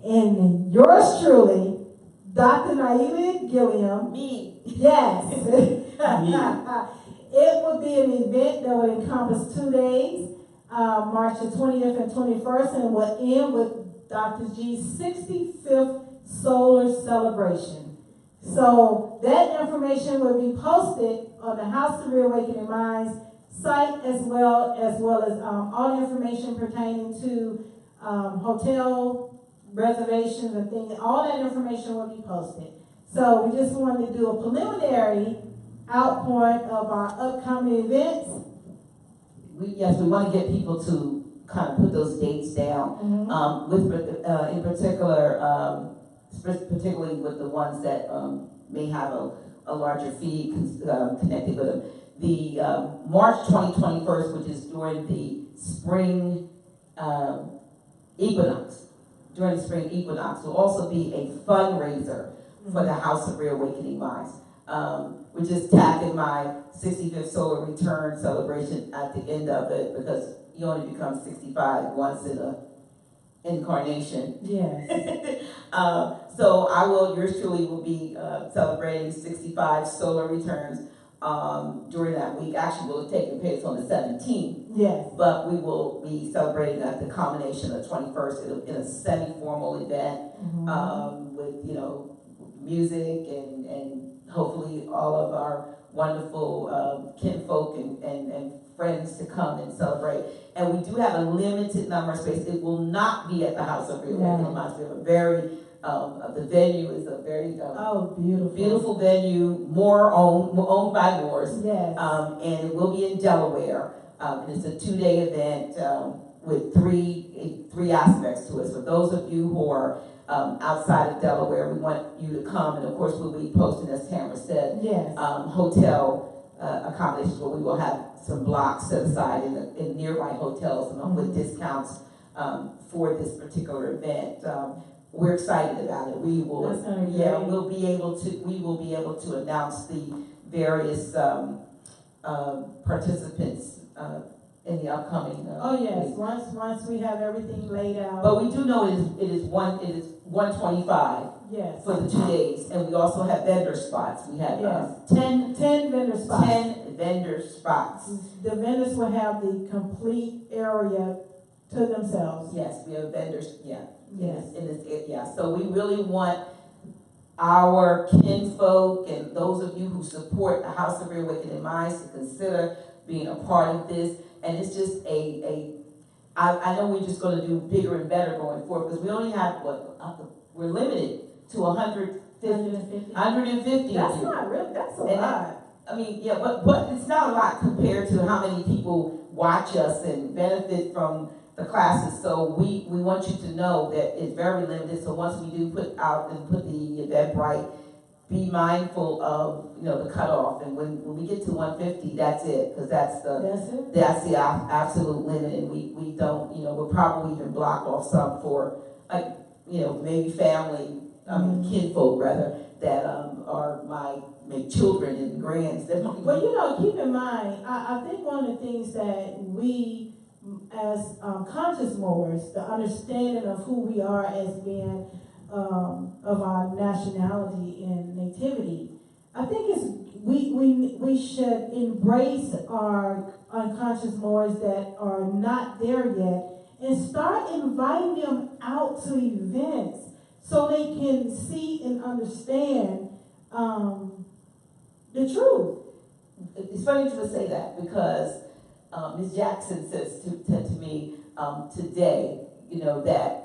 and yours truly, Dr. Naila Gilliam. Me. Yes. It would be an event that would encompass 2 days, March the 20th and 21st, and will end with Dr. G's 65th solar celebration. So that information will be posted on the House of Reawakening Minds site as well as all the information pertaining to hotel reservations and things. All that information will be posted. So we just wanted to do a preliminary outpouring of our upcoming events. We want to get people to kind of put those dates down. Mm-hmm. In particular, particularly with the ones that may have a larger fee connected with them. The March 2021, which is during the spring equinox. During the spring equinox will also be a fundraiser for the House of Reawakening Minds. We're just tagging my 65th solar return celebration at the end of it because you only become 65 once in a incarnation. Yes. So yours truly will be celebrating 65 solar returns during that week. Actually, we'll take place on the 17th. Yes. But we will be celebrating at the culmination of the 21st in a semi-formal event with, you know, music and hopefully all of our wonderful kinfolk and friends to come and celebrate. And we do have a limited number of spaces. It will not be at the House of Reawakening Minds. We have a very, the venue is a very beautiful venue, owned by Moors. Yes. And it will be in Delaware. And it's a 2-day event with three aspects to it. So those of you who are outside of Delaware, we want you to come. And of course, we'll be posting, as Tamara said, yes. Hotel accommodations where we will have some blocks set aside in nearby hotels with discounts for this particular event. We're excited about it. We will, we'll be able to announce the various participants in the upcoming. Oh yes, once we have everything laid out. But we do know it is 125. Yes. For the 2 days, and we also have vendor spots. We have 10 vendor spots. 10 vendor spots. The vendors will have the complete area to themselves. Yes, we have vendors. Yeah. Yes. In this area. So we really want our kinfolk and those of you who support the House of Reawakening Minds to consider being a part of this. And it's just I know we're just going to do bigger and better going forward because we only have we're limited to 150. That's not real. That's a lot. I mean, yeah, but it's not a lot compared to how many people watch us and benefit from the classes. So we want you to know that it's very limited. So once we do put the Eventbrite be mindful of, you know, the cutoff, and when we get to 150, that's it, because that's the absolute limit, and we don't, you know, we're probably even blocked off some for, like, you know, maybe family, kinfolk rather, that are my children and grands. Well, you know, keep in mind, I think one of the things that we, as conscious Moors, the understanding of who we are as being of our nationality and nativity, I think we should embrace our unconscious Moors that are not there yet and start inviting them out to events so they can see and understand the truth. It's funny to say that because Ms. Jackson says to me today, you know, that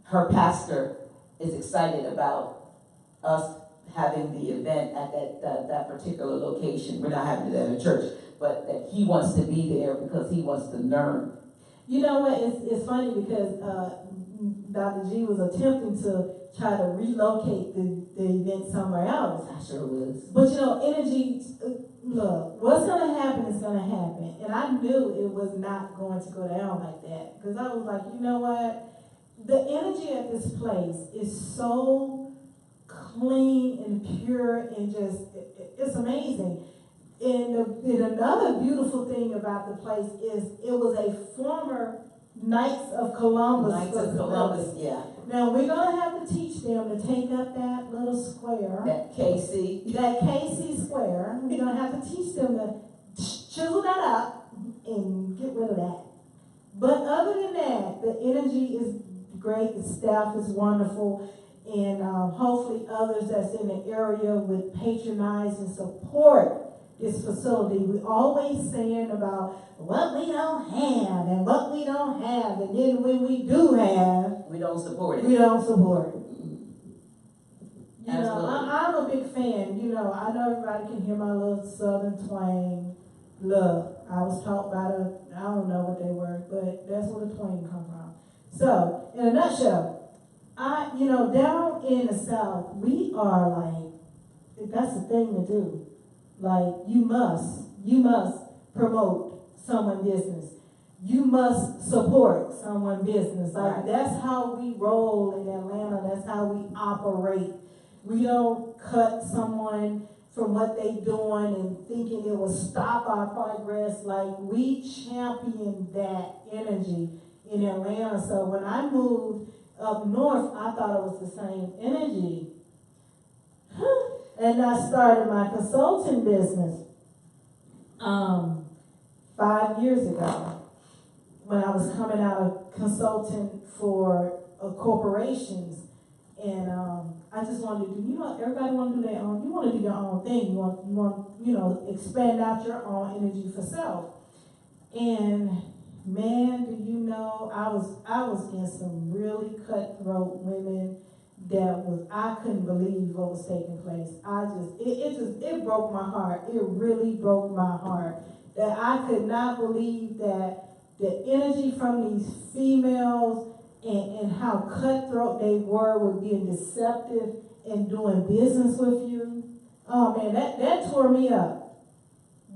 her pastor is excited about us having the event at that particular location. We're not having it at a church, but that he wants to be there because he wants to learn. You know what? It's funny because Dr. G was attempting to try to relocate the event somewhere else. I sure was. But you know, energy, look, what's going to happen is going to happen. And I knew it was not going to go down like that. Because I was like, you know what? The energy at this place is so clean and pure and just, it's amazing. And another beautiful thing about the place is it was a former Knights of Columbus. Knights of Columbus, yeah. Now we're going to have to teach them to take up that little square. That KC. That KC square. We're going to have to teach them to chisel that up and get rid of that. But other than that, the energy is great. The staff is wonderful. And hopefully others that's in the area would patronize and support this facility. We always saying about what we don't have and what we don't have, and then when we do have, we don't support it. We don't support it. You Absolutely. know, I'm a big fan. You know, I know everybody can hear my little southern twang. Look, I was taught by I don't know what they were, but that's where the twang come from. So, in a nutshell, you know, down in the South, we are like, that's the thing to do. Like, you must promote someone's business. You must support someone's business. Like, right. That's how we roll in Atlanta. That's how we operate. We don't cut someone from what they doing and thinking it will stop our progress. Like, we champion that energy in Atlanta. So when I moved up north, I thought it was the same energy. And I started my consulting business 5 years ago when I was coming out of consulting for corporations. And I just wanted to do, you know, everybody want to do their own, you want to do your own thing. You want, you know, expand out your own energy for self. And man, do you know, I was against some really cutthroat women that I couldn't believe what was taking place. It broke my heart. It really broke my heart that I could not believe that the energy from these females and how cutthroat they were with being deceptive and doing business with you. Oh man, that tore me up.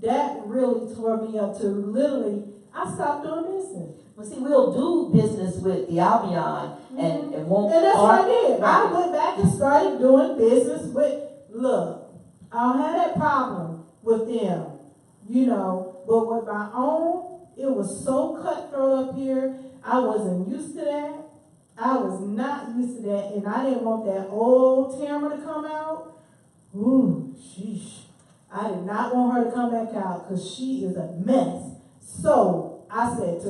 That really tore me up to literally, I stopped doing business. Well, see, we'll do business with the Albion and won't. And that's what I did. I went back and started doing business with, look, I don't have that problem with them, you know, but with my own, it was so cutthroat up here. I wasn't used to that. I was not used to that, and I didn't want that old Tamara to come out. Ooh, sheesh. I did not want her to come back out because she is a mess. So I said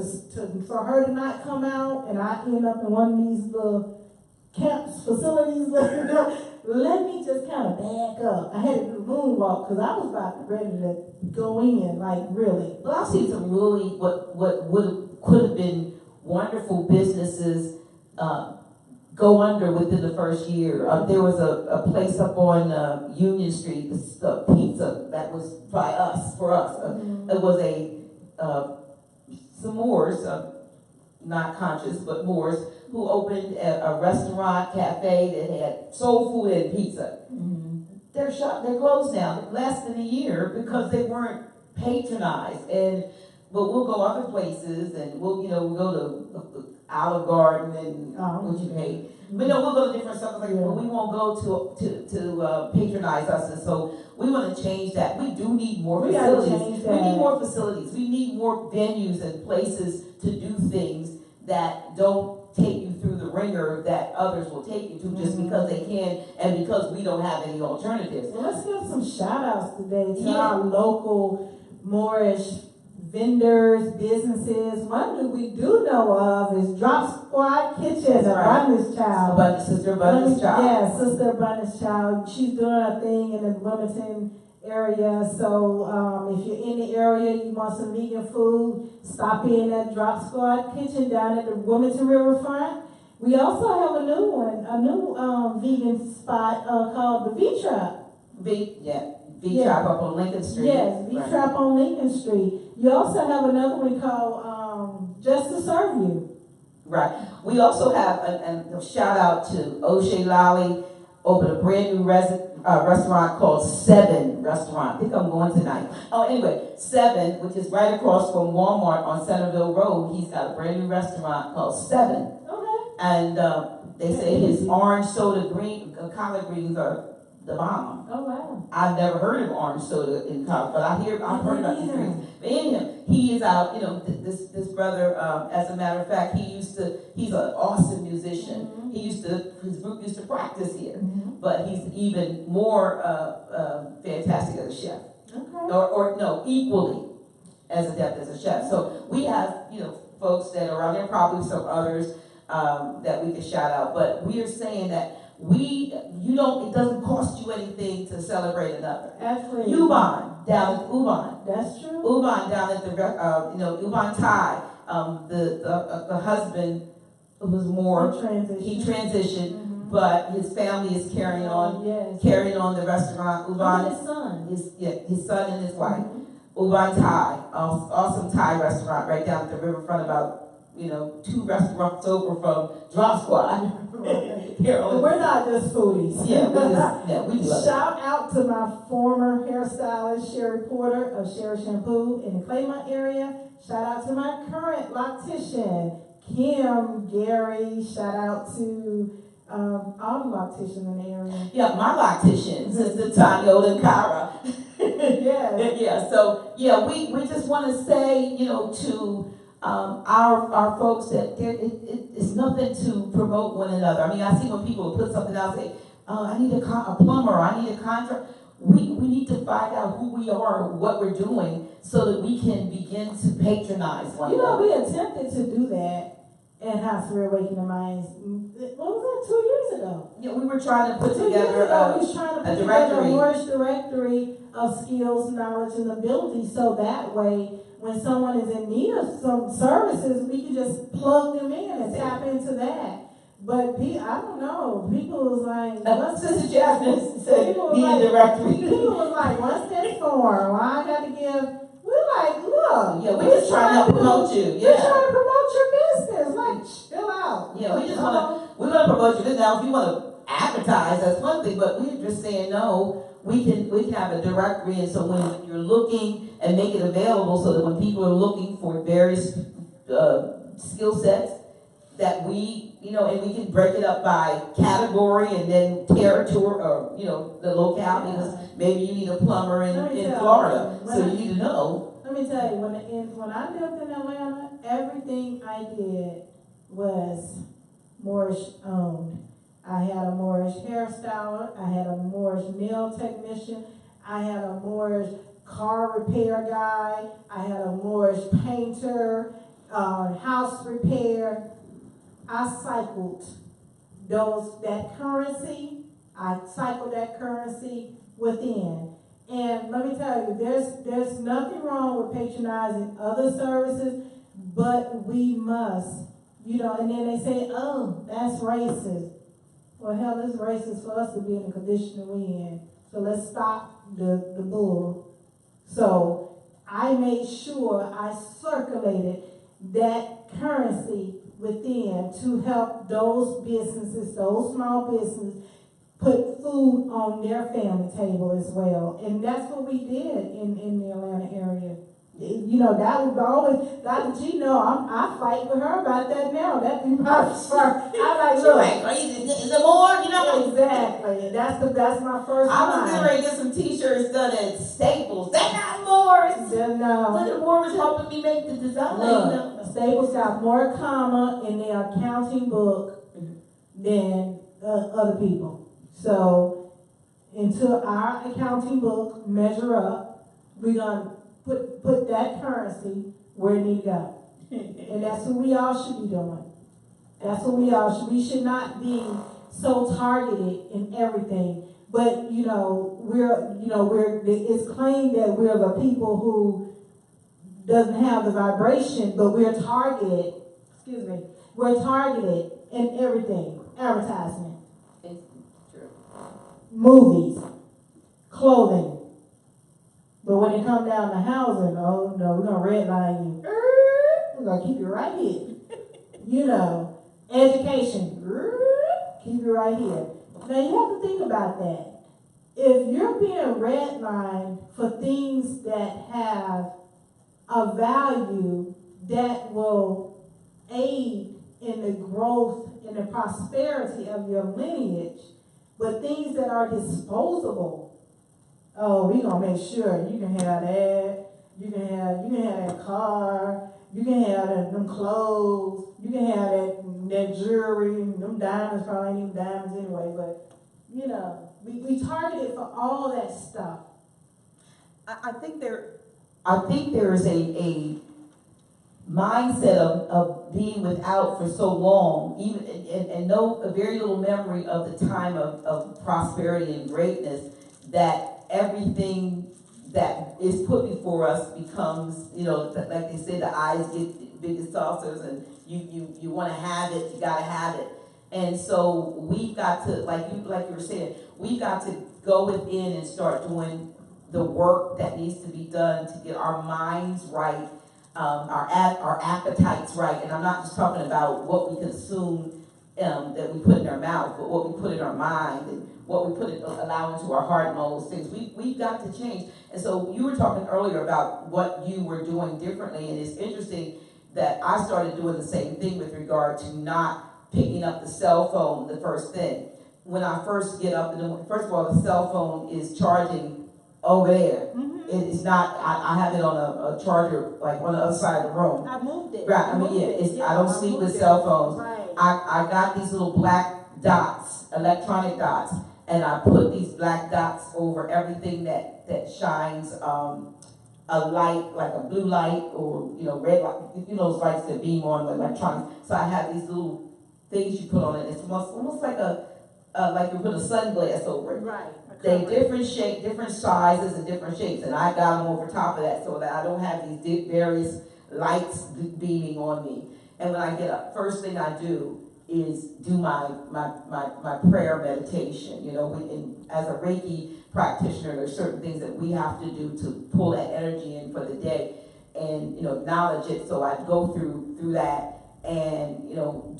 for her to not come out and I end up in one of these little camps, facilities, let me just kind of back up. I had to do the moonwalk because I was about ready to go in, like really. Well, I've seen some really what could have been wonderful businesses go under within the first year. There was a place up on Union Street, the pizza that was by us, for us. It was some Moors, not conscious, but Moors, who opened a restaurant, cafe that had soul food and pizza. they're closed now, less than a year, because they weren't patronized. But we'll go other places, and we'll go to Olive Garden and what you hate. But no, we'll go to different stuff, but we won't go to patronize us. And so we want to change that. We do need more facilities. We need more facilities. We need more venues and places to do things that don't take you through the ringer that others will take you to just because they can and because we don't have any alternatives. Well, let's give some shout outs today to our local Moorish vendors, businesses. One that we do know of is Drop Squad Kitchen, Abundance Child. Sister Abundance Child. Yeah, Sister Abundance Child. She's doing a thing in the Wilmington area. So if you're in the area, you want some vegan food, stop in at Drop Squad Kitchen down at the Wilmington Riverfront. We also have a new one, a new vegan spot called the V-Trap. V-Trap up on Lincoln Street. Yes, V-Trap on Lincoln Street. You also have another one called Just to Serve You. Right. We also have a shout out to O'Shea Lally, opened a brand new restaurant called Seven Restaurant. I think I'm going tonight. Oh, anyway, Seven, which is right across from Walmart on Centerville Road. He's got a brand new restaurant called Seven. Okay. And they say his orange soda collard greens are the bomb. Oh, wow. I've never heard of orange soda in college, but I've heard about these drinks. But anyhow, he is out, this brother, as a matter of fact, he's an awesome musician. Mm-hmm. His group used to practice here, but he's even more fantastic as a chef. Okay. Or no, equally as adept as a chef. So we have, folks that are around there, probably some others that we can shout out, but we are saying that it doesn't cost you anything to celebrate another. Absolutely. Ubon down at Ubon. That's true. Ubon down at the Ubon Thai. The husband was more. He transitioned, but his family is carrying on the restaurant. Ubon. His son. His son and his wife. Ubon Thai, awesome Thai restaurant right down at the riverfront, about 2 restaurants over from Drop Squad. We're not just foodies. We do. Shout out to my former hairstylist, Sherry Porter of Sherry Shampoo in the Claymont area. Shout out to my current loctician, Kim, Gary. Shout out to all the locticians in the area. Yeah, my loctician, Sister Tanya and Kara. We just want to say, to our folks that it's nothing to promote one another. I mean, I see when people put something out, say, I need a plumber, I need a contractor. We need to find out who we are, what we're doing, so that we can begin to patronize one another. We attempted to do that at House of Reawakening Minds. What was that, 2 years ago? Yeah, we were trying to put together a directory. A Moorish directory of skills, knowledge, and ability, so that way, when someone is in need of some services, we can just plug them in and tap into that. But I don't know. People was like, Sister Jasmine said, need a directory. People was like, what's this for? Well, I got to give. We're like, look. Yeah, we're just trying to promote you. We're trying to promote your business. Like, chill out. Yeah, we want to promote your business. Now, if you want to advertise, that's one thing, but we're just saying, no, we can have a directory, and so when you're looking, and make it available so that when people are looking for various skill sets, that we, and we can break it up by category and then territory, or, the locality. Because maybe you need a plumber in Florida, so you need to know. Let me tell you, when I lived in Atlanta, everything I did was Moorish owned. I had a Moorish hairstylist, I had a Moorish nail technician, I had a Moorish car repair guy, I had a Moorish painter, house repair. I cycled that currency. I cycled that currency within. And let me tell you, there's nothing wrong with patronizing other services, but we must, and then they say, oh, that's racist. Well, hell, it's racist for us to be in the condition we're in. So let's stop the bull. So I made sure I circulated that currency within to help those businesses, those small businesses, put food on their family table as well. And that's what we did in the Atlanta area. You know, that was always, Dr. G, no, I fight with her about that now. That be my first. I like, look. Is there more? You know? Exactly. That's my first I was line. getting ready to get some t-shirts done at Staples. They're not Moorish. Then, no. But the Moorish was helping me make the design. Look, Staples got more comma in their accounting book than other people. So, until our accounting book measure up, we're going to put that currency where it need to go. And that's what we all should be doing. That's what we all should. We should not be so targeted in everything. But, it's claimed that we're the people who doesn't have the vibration, but we're targeted, we're targeted in everything. Advertisement. It's true. Movies. Clothing. But when it comes down to housing, oh no, we're gonna redline you. We're gonna keep you right here. Education, keep you right here. Now you have to think about that. If you're being redlined for things that have a value that will aid in the growth and the prosperity of your lineage, but things that are disposable, oh, we gonna make sure you can have that. You can have that car. You can have them clothes. You can have that jewelry. Them diamonds probably ain't even diamonds anyway. But we targeted for all that stuff. I think there is a mindset of being without for so long, even and a very little memory of the time of prosperity and greatness, that everything that is put before us becomes, like they say, the eyes get big as saucers, and you want to have it, you got to have it. And so we've got to, like you were saying, we've got to go within and start doing the work that needs to be done to get our minds right, our appetites right. And I'm not just talking about what we consume that we put in our mouth, but what we put in our mind and what we allow into our heart and all those things. We've got to change. And so you were talking earlier about what you were doing differently, and it's interesting that I started doing the same thing with regard to not picking up the cell phone the first thing. When I first get up, first of all, the cell phone is charging over there. Mm-hmm. It's not, I have it on a charger, like on the other side of the room. I moved it. Right, I don't sleep with cell phones. Right. I got these little black dots, electronic dots, and I put these black dots over everything that shines a light, like a blue light or red light, those lights that beam on the electronics. So I have these little things you put on it. It's almost like like you put a sunglass over it. Right. They different shape, different sizes and different shapes, and I got them over top of that so that I don't have these various lights beaming on me. And when I get up, first thing I do is do my prayer meditation. As a Reiki practitioner, there's certain things that we have to do to pull that energy in for the day and acknowledge it. So I go through that and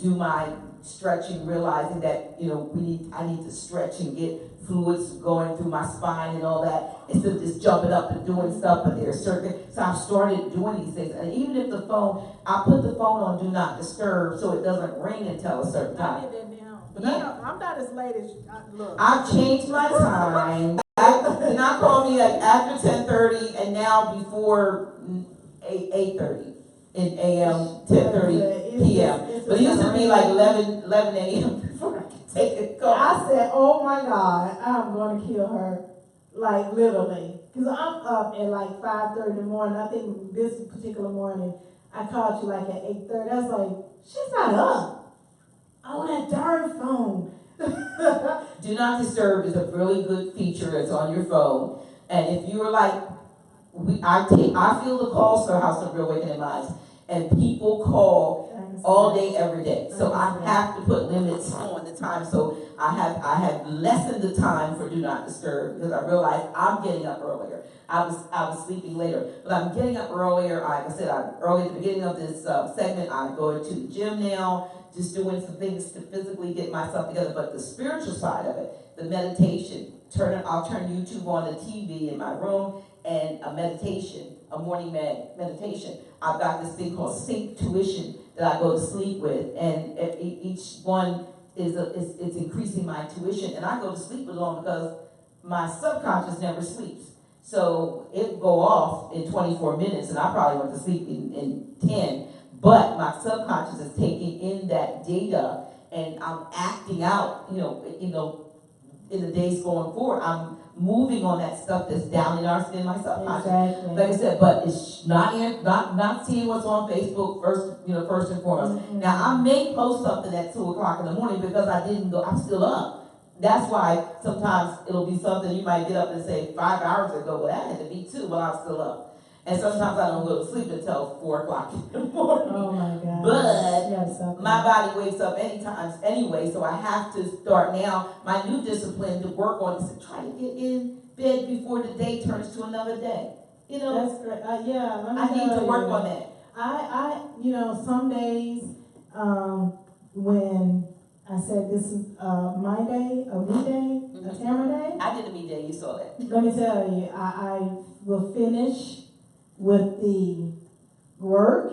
do my stretching, realizing that I need to stretch and get fluids going through my spine and all that, instead of just jumping up and doing stuff. But there's certain, so I've started doing these things. And even if I put the phone on do not disturb so it doesn't ring until a certain time. But I'm not as late as look. I've changed my time. Do not call me like after 10:30 and now before 8:30 in a.m. 10:30 p.m. But it used to be like 11 a.m. before I could take a call. I said, oh my God, I'm going to kill her, like literally. Because I'm up at like 5:30 in the morning. I think this particular morning, I called you like at 8:30. I was like, she's not up. Oh, that darn phone. Do not disturb is a really good feature that's on your phone. And if you're like, I feel the calls for House of Real Awakening Minds, and people call all day, every day. So I have to put limits on the time. So I have lessened the time for do not disturb because I realize I'm getting up earlier. I was sleeping later. But I'm getting up earlier. Like I said, early at the beginning of this segment, I go to the gym now, just doing some things to physically get myself together. But the spiritual side of it, the meditation, I'll turn YouTube on the TV in my room, and a meditation, a morning meditation. I've got this thing called Sync Tuition that I go to sleep with, and each one it's increasing my tuition, and I go to sleep with them because my subconscious never sleeps. So it go off in 24 minutes, and I probably went to sleep in 10, but my subconscious is taking in that data, and I'm acting out, in the days going forward, I'm moving on that stuff that's down in my subconscious. Exactly. Like I said, but it's not seeing what's on Facebook first and foremost. Mm-hmm. Now I may post something at 2:00 in the morning because I'm still up. That's why sometimes it'll be something you might get up and say 5 hours ago, well that had to be 2 while I'm still up. And sometimes I don't go to sleep until 4:00 in the morning. Oh my God. But yes, okay. my body wakes up anytime anyway, so I have to start now. My new discipline to work on is to try to get in bed before the day turns to another day. That's great. Yeah, let me I need tell to work you. on that. Some days when I said this is my day, a me day, a Tamara day. I did a me day, you saw that. Let me tell you, I will finish with the work,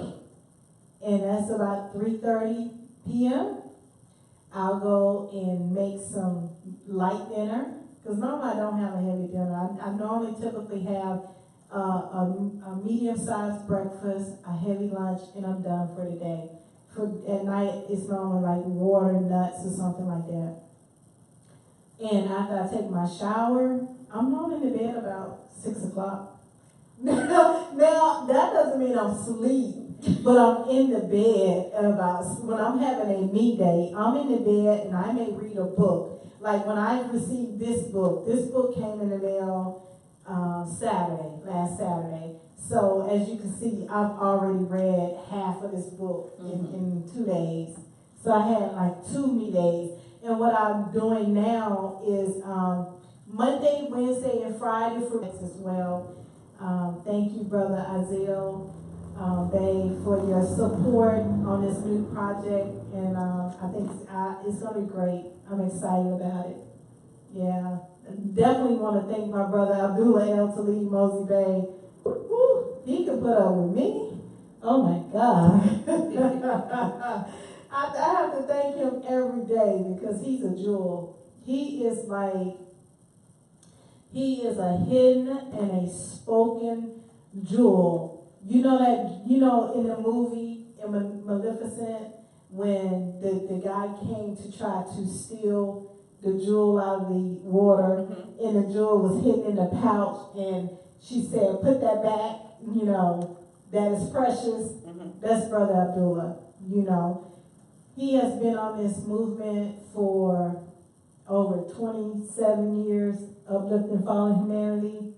and that's about 3:30 p.m. I'll go and make some light dinner, because normally I don't have a heavy dinner. I normally typically have a medium-sized breakfast, a heavy lunch, and I'm done for the day. At night, it's normally like water, nuts, or something like that. And after I take my shower, I'm normally in the bed about 6 o'clock. Now, that doesn't mean I'm asleep, but I'm in the bed at when I'm having a me day, I'm in the bed and I may read a book. Like when I received this book came in the mail last Saturday. So as you can see, I've already read half of this book in 2 days. So I had like 2 me days. And what I'm doing now is Monday, Wednesday, and Friday for next as well. Thank you, Brother Isaiah Bay, for your support on this new project. And I think it's going to be great. I'm excited about it. Yeah. Definitely want to thank my brother Abdullah El Talib Mosey Bay. Woo, he could put up with me. Oh my God. I have to thank him every day because he's a jewel. He is a hidden and a spoken jewel. In the movie, in Maleficent, when the guy came to try to steal the jewel out of the water, and the jewel was hidden in the pouch, and she said, put that back, that is precious. That's Brother Abdullah, He has been on this movement for over 27 years, uplifting fallen humanity.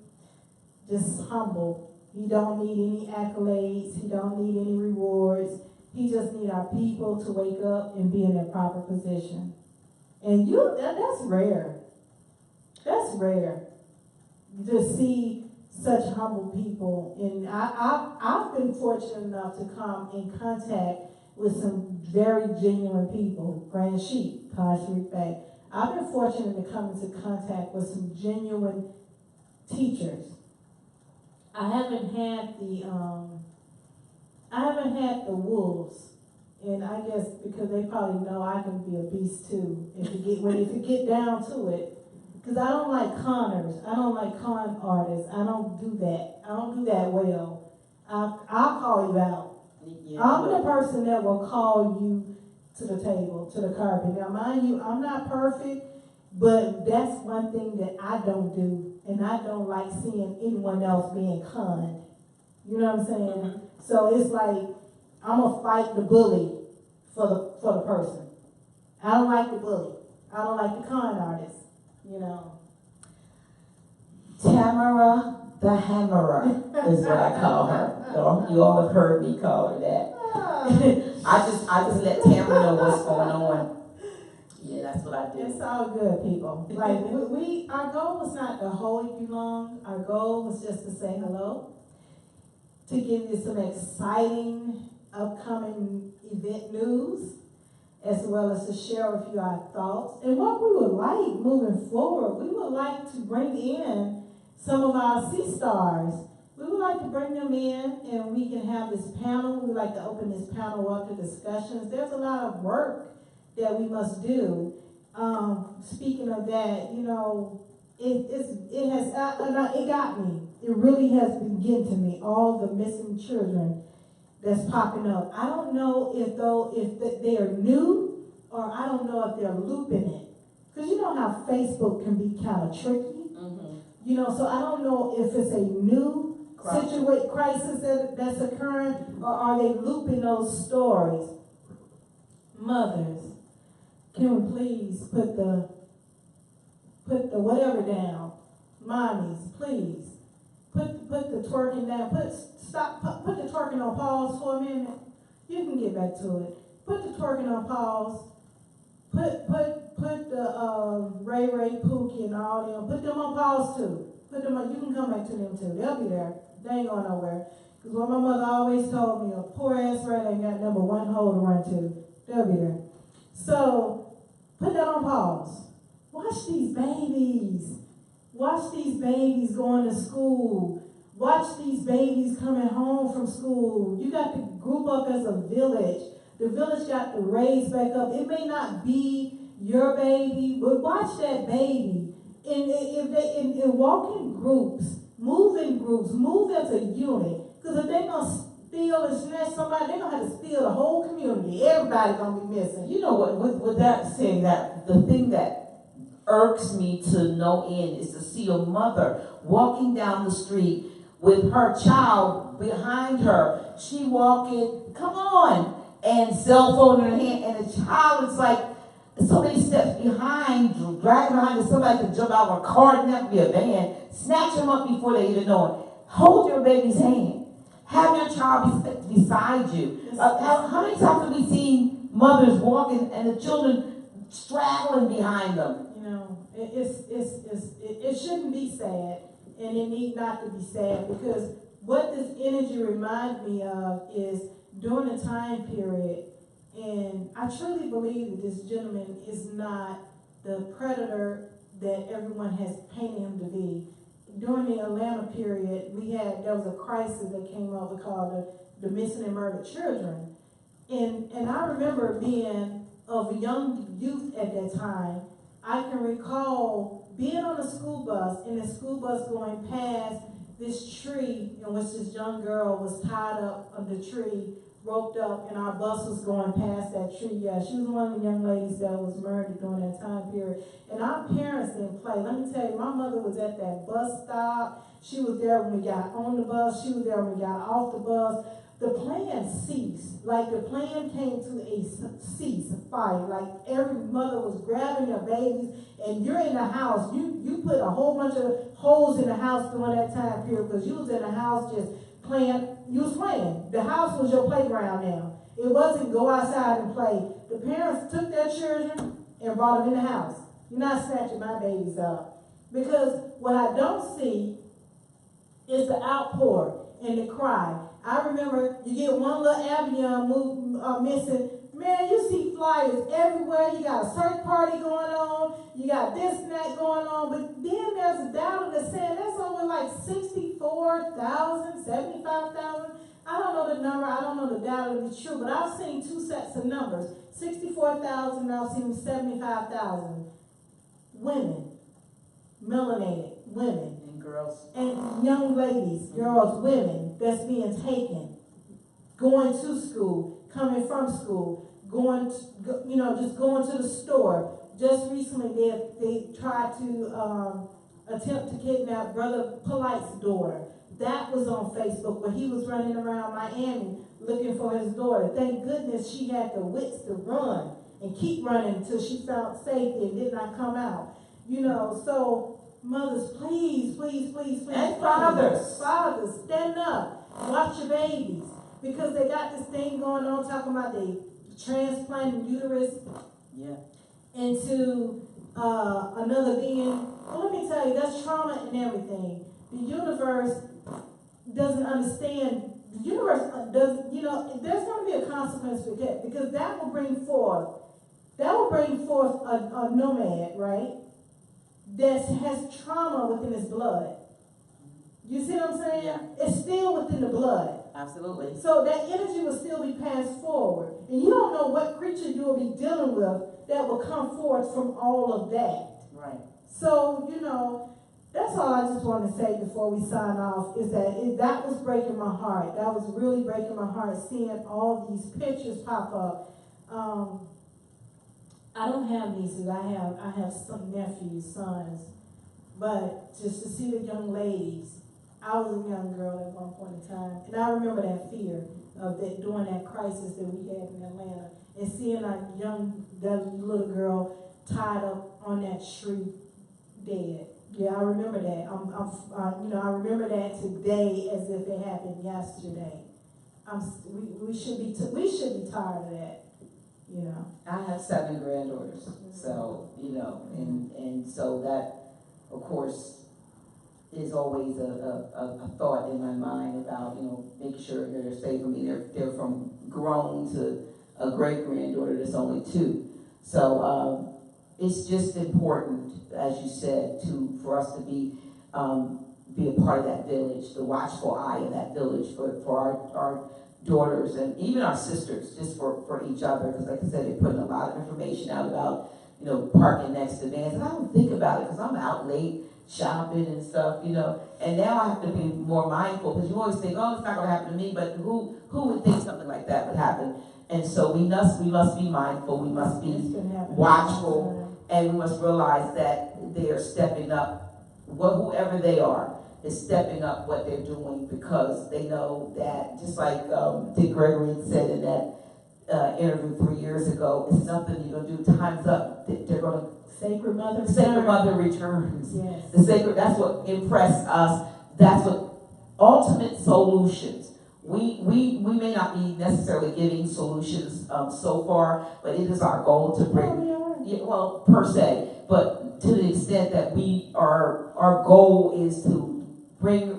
Just humble. He don't need any accolades. He don't need any rewards. He just need our people to wake up and be in their proper position. And that's rare. That's rare to see such humble people. And I've been fortunate enough to come in contact with some very genuine people. Grand Sheep, Taj Bay. I've been fortunate to come into contact with some genuine teachers. I haven't had the wolves. And I guess because they probably know I can be a beast too. If you get down to it, because I don't like conners. I don't like con artists. I don't do that. I don't do that well. I'll call you out. Yeah, I'm the person that will call you to the table, to the carpet. Now, mind you, I'm not perfect, but that's one thing that I don't do, and I don't like seeing anyone else being conned. You know what I'm saying? So it's like, I'm going to fight the bully for the person. I don't like the bully. I don't like the con artist, Tamara the Hammerer is what I call her. You all have heard me call her that. I just let Tamara know what's going on. Yeah, that's what I It's did. all good, people. Like, our goal was not to hold you long. Our goal was just to say hello, to give you some exciting upcoming event news, as well as to share with you our thoughts and what we would like moving forward. We would like to bring in some of our sea stars. We would like to bring them in and we can have this panel. We would like to open this panel up to discussions. There's a lot of work that we must do. Speaking of that, you know, it got me. It really has been getting to me, all the missing children that's popping up. I don't know if they are new, or I don't know if they're looping it. Because you know how Facebook can be kind of tricky. Mm-hmm. You know, so I don't know if it's a new crisis that's occurring, or are they looping those stories? Mothers, can we please put the whatever down? Mommies, please. Put the twerking down. Put the twerking on pause for a minute. You can get back to it. Put the twerking on pause. Put the Ray Pookie and all them. Put them on pause too. Put them on. You can come back to them too. They'll be there. They ain't going nowhere. Because what my mother always told me, a poor ass rat ain't got number one hole to run to. They'll be there. So put that on pause. Watch these babies. Watch these babies going to school. Watch these babies coming home from school. You got to group up as a village. The village got to raise back up. It may not be your baby, but watch that baby. And if they walk in groups, move as a unit. Because if they're going to steal and snatch somebody, they're going to have to steal the whole community. Everybody's going to be missing. You know what, with that saying that, the thing that irks me to no end is to see a mother walking down the street with her child behind her. She walking, come on, and cell phone in her hand, and the child is like so many steps behind, dragging behind, and somebody could jump out of a car, and that could be a van, snatch them up before they even know it. Hold your baby's hand. Have your child beside you. How many times have we seen mothers walking and the children straggling behind them? You know, it shouldn't be sad, and it need not to be sad, because what this energy reminds me of is during a time period, and I truly believe that this gentleman is not the predator that everyone has painted him to be. During the Atlanta period, there was a crisis that came over called the missing and murdered children. And I remember being of a young youth at that time. I can recall being on a school bus, and the school bus going past this tree in which this young girl was tied up on the tree, roped up, and our bus was going past that tree. Yeah, she was one of the young ladies that was murdered during that time period. And our parents didn't play. Let me tell you, my mother was at that bus stop. She was there when we got on the bus. She was there when we got off the bus. The plan ceased. Like, the plan came to a ceasefire. Like, every mother was grabbing their babies, and you're in the house. You put a whole bunch of holes in the house during that time period, because you was in the house just playing. You was playing. The house was your playground now. It wasn't go outside and play. The parents took their children and brought them in the house. You're not snatching my babies up. Because what I don't see is the outpour and the cry. I remember you get one little Avion missing. Man, you see flyers everywhere. You got a search party going on. You got this and that going on. But then there's a doubt that's saying that's over like 64,000, 75,000. I don't know the number. I don't know the data to be true. But I've seen two sets of numbers. 64,000, I've seen 75,000. Women. Melanated women. And girls. And young ladies, girls, women that's being taken, going to school, coming from school, just going to the store. Just recently, they tried to attempt to kidnap Brother Polite's daughter. That was on Facebook, where he was running around Miami looking for his daughter. Thank goodness she had the wits to run and keep running until she found safety and did not come out. So mothers, please. And fathers. Fathers, stand up. Watch your babies. Because they got this thing going on talking about the transplanting uterus. Yeah. into another being, well, let me tell you, that's trauma and everything. The universe doesn't understand. The universe doesn't, there's going to be a consequence for that, because that will bring forth a nomad, right, that has trauma within his blood. You see what I'm saying? Yeah. It's still within the blood. Absolutely. So that energy will still be passed forward. And you don't know what creature you will be dealing with that will come forth from all of that. Right. So, that's all I just want to say before we sign off, is that that was breaking my heart. That was really breaking my heart, seeing all these pictures pop up. I don't have nieces. I have some nephews, sons. But just to see the young ladies, I was a young girl at one point in time, and I remember that fear of that during that crisis that we had in Atlanta, and seeing that little girl tied up on that street, dead. Yeah, I remember that. I remember that today as if it happened yesterday. We should be tired of that. I have 7 granddaughters, so and so that, of course, is always a thought in my mind about making sure that they're safe. I mean, they're from grown to a great granddaughter that's only 2. So it's just important, as you said, for us to be a part of that village, the watchful eye of that village for our daughters and even our sisters, just for each other, because like I said, they're putting a lot of information out about parking next to vans, and I don't think about it because I'm out late shopping and stuff, and now I have to be more mindful, because you always think, oh, it's not going to happen to me, but who would think something like that would happen? And so we must be mindful, we must be watchful, and we must realize that they are stepping up, whoever they are, is stepping up what they're doing, because they know that, just like Dick Gregory said in that interview 3 years ago, it's nothing you're going to do, time's up. They're going to Sacred Mother returns. Yes. That's what impressed us. That's what ultimate solutions. We may not be necessarily giving solutions so far, but it is our goal to bring, per se, but to the extent that our goal is to bring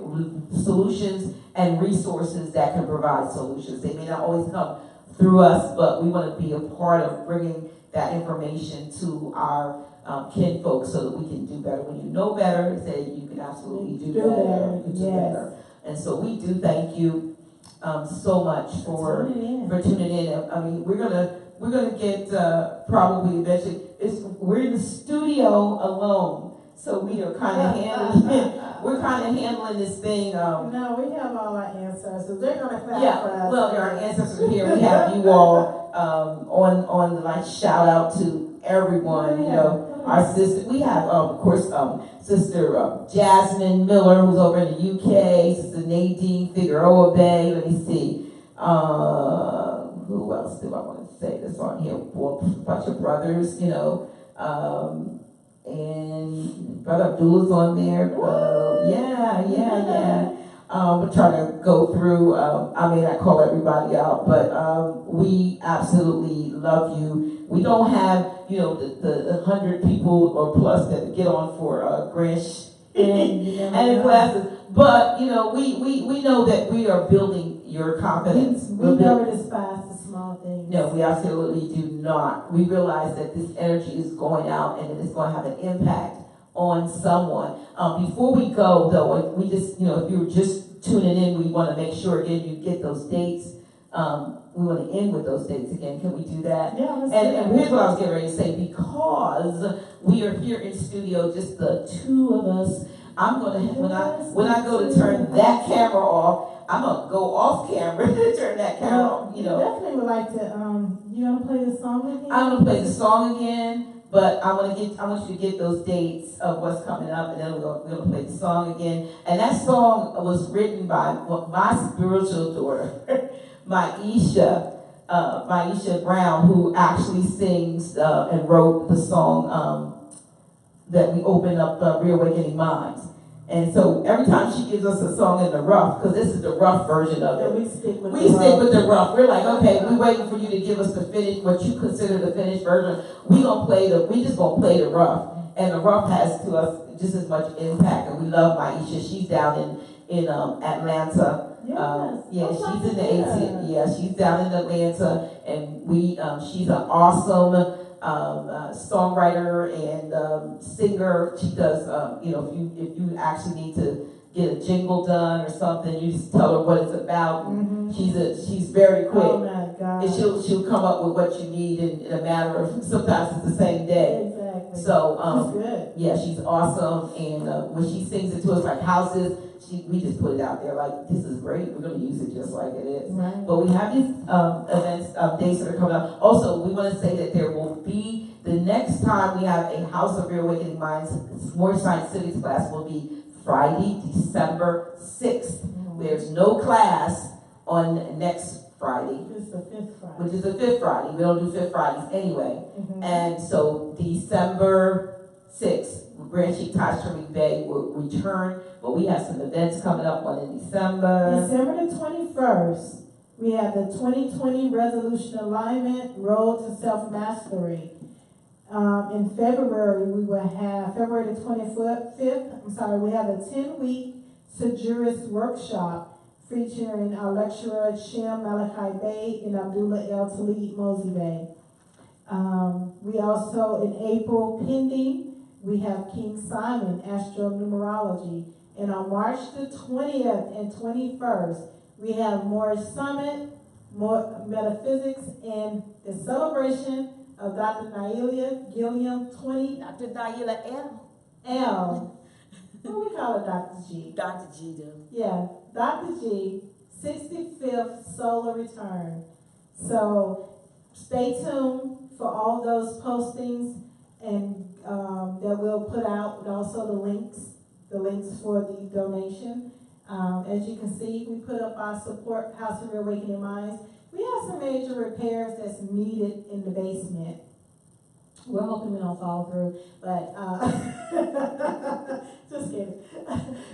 solutions and resources that can provide solutions. They may not always come through us, but we want to be a part of bringing that information to our kinfolk so that we can do better. When you know better, say you can absolutely do better. You do better. And so we do thank you so much for tuning in. I mean, we're gonna get probably eventually. We're in the studio alone, so we are kind of handling. We're kind of handling this thing. No, we have all our ancestors. They're gonna clap for us. Well, our ancestors are here. We have you all on the line. Shout out to everyone. Our sister. We have, of course, Sister Jasmine Miller, who's over in the UK. Sister Nadine Figueroa Bay. Let me see. Who else do I want to say that's on here? Well, a bunch of brothers, and Brother Abdullah's on there. Yeah. We're trying to go through, I may not call everybody out, but we absolutely love you. We don't have, the 100 people or plus that get on for Grant and classes, but, we know that we are building your confidence. We never despise the small things. No, we absolutely do not. We realize that this energy is going out and it is going to have an impact on someone. Before we go, though, we just, if you're just tuning in, we want to make sure, again, you get those dates. We want to end with those dates again. Can we do that? Yeah, let's and here's what I was getting ready to say. Because we are here in studio, just the 2 of us, I'm going to, when I go to turn that camera off, I'm going to go off camera and turn that camera off, Definitely would like to, you want to play the song again? I'm going to play the song again, but I want you to get those dates of what's coming up, and then we're going to play the song again. And that song was written by my spiritual daughter, Maisha Brown, who actually sings and wrote the song that we open up Reawakening Minds. And so every time she gives us a song in the rough, because this is the rough version of it, we stick with the rough. We're like, okay, we're waiting for you to give us the finished, what you consider the finished version. We just gonna play the rough, and the rough has to us just as much impact. And we love Maisha. She's down in Atlanta. She's in the AT. Yeah, she's down in Atlanta, and she's an awesome songwriter and singer. She does, if you actually need to get a jingle done or something, you just tell her what it's about. And she's very quick. Oh my God. And she'll come up with what you need in a matter of, sometimes it's the same day. Exactly. So, she's good. Yeah, she's awesome. And when she sings it to us like houses, we just put it out there like, this is great. We're going to use it just like it is. Right. But we have these events, dates that are coming up. Also, we want to say that there will be, the next time we have a House of Reawakening Minds Moorish Science Civics class will be Friday, December 6th. There's no class on next Friday. Which is the 5th Friday. Which is the 5th Friday. We don't do 5th Fridays anyway. And so December 6th, Grand Chief Tashari Bay will return, but we have some events coming up, one in December. December the 21st, we have the 2020 Resolution Alignment Road to Self-Mastery. In February, we will have, February the 25th, we have a 10-week Sejurist workshop featuring our lecturer Shem Malachi Bey and Abdullah El Talib Mosey Bey. We also, in April, pending, we have King Simon, Numerology. And on March the 20th and 21st, we have Moorish Summit, Metaphysics, and the celebration of Dr. Naila Gilliam, Dr. Naila L. What we call her, Dr. G? Dr. G, though. Yeah, Dr. G, 65th solar return. So stay tuned for all those postings and that we'll put out, and also the links for the donation. As you can see, we put up our support House of Reawakening Minds. We have some major repairs that's needed in the basement. We're hoping we don't fall through, but just kidding.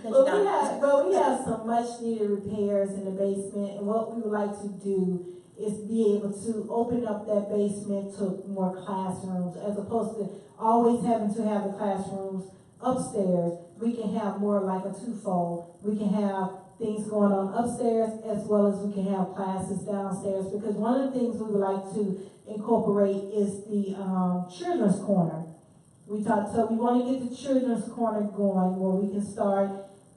But we have some much needed repairs in the basement, and what we would like to do is be able to open up that basement to more classrooms, as opposed to always having to have the classrooms upstairs. We can have more like a twofold. We can have things going on upstairs as well as we can have classes downstairs, because one of the things we would like to incorporate is the children's corner. So we want to get the children's corner going, where we can start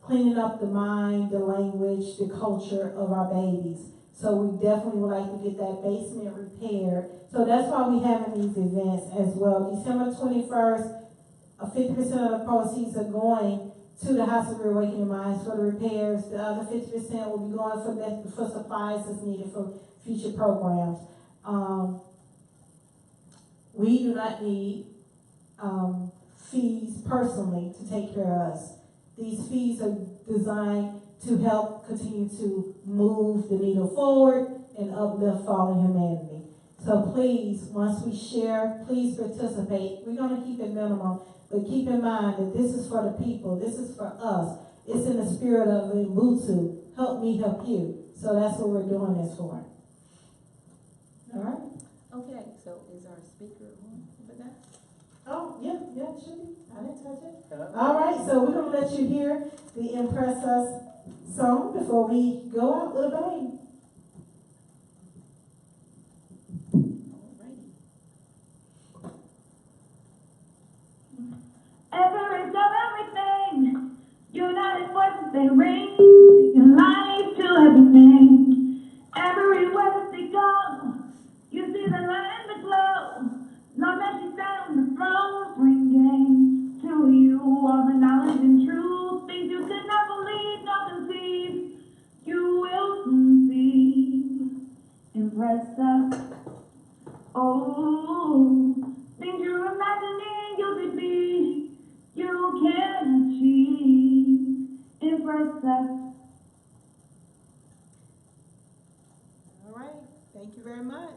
cleaning up the mind, the language, the culture of our babies. So we definitely would like to get that basement repaired. So that's why we're having these events as well. December 21st, 50% of the proceeds are going to the House of Reawakening Minds for the repairs. The other 50% will be going for supplies that's needed for future programs. We do not need fees personally to take care of us. These fees are designed to help continue to move the needle forward and uplift fallen humanity. So please, once we share, please participate. We're going to keep it minimal, but keep in mind that this is for the people. This is for us. It's in the spirit of Ubuntu. Help me, help you. So that's what we're doing this for. All right? Okay, so is our speaker on for that? Oh, yeah, it should be. I didn't touch it. All right, so we're going to let you hear the Impress Us song before we go out with a bang. Empress of everything, united voices they ring, speaking life to everything. Everywhere that they go, you see the light and the glow. Long as you stand on the throne, bringing to you all the knowledge and truth, things you could not believe, nor conceive, you will soon see. Impress us, oh, things you're imagining you could be, you can achieve. Impress us. All right, thank you very much.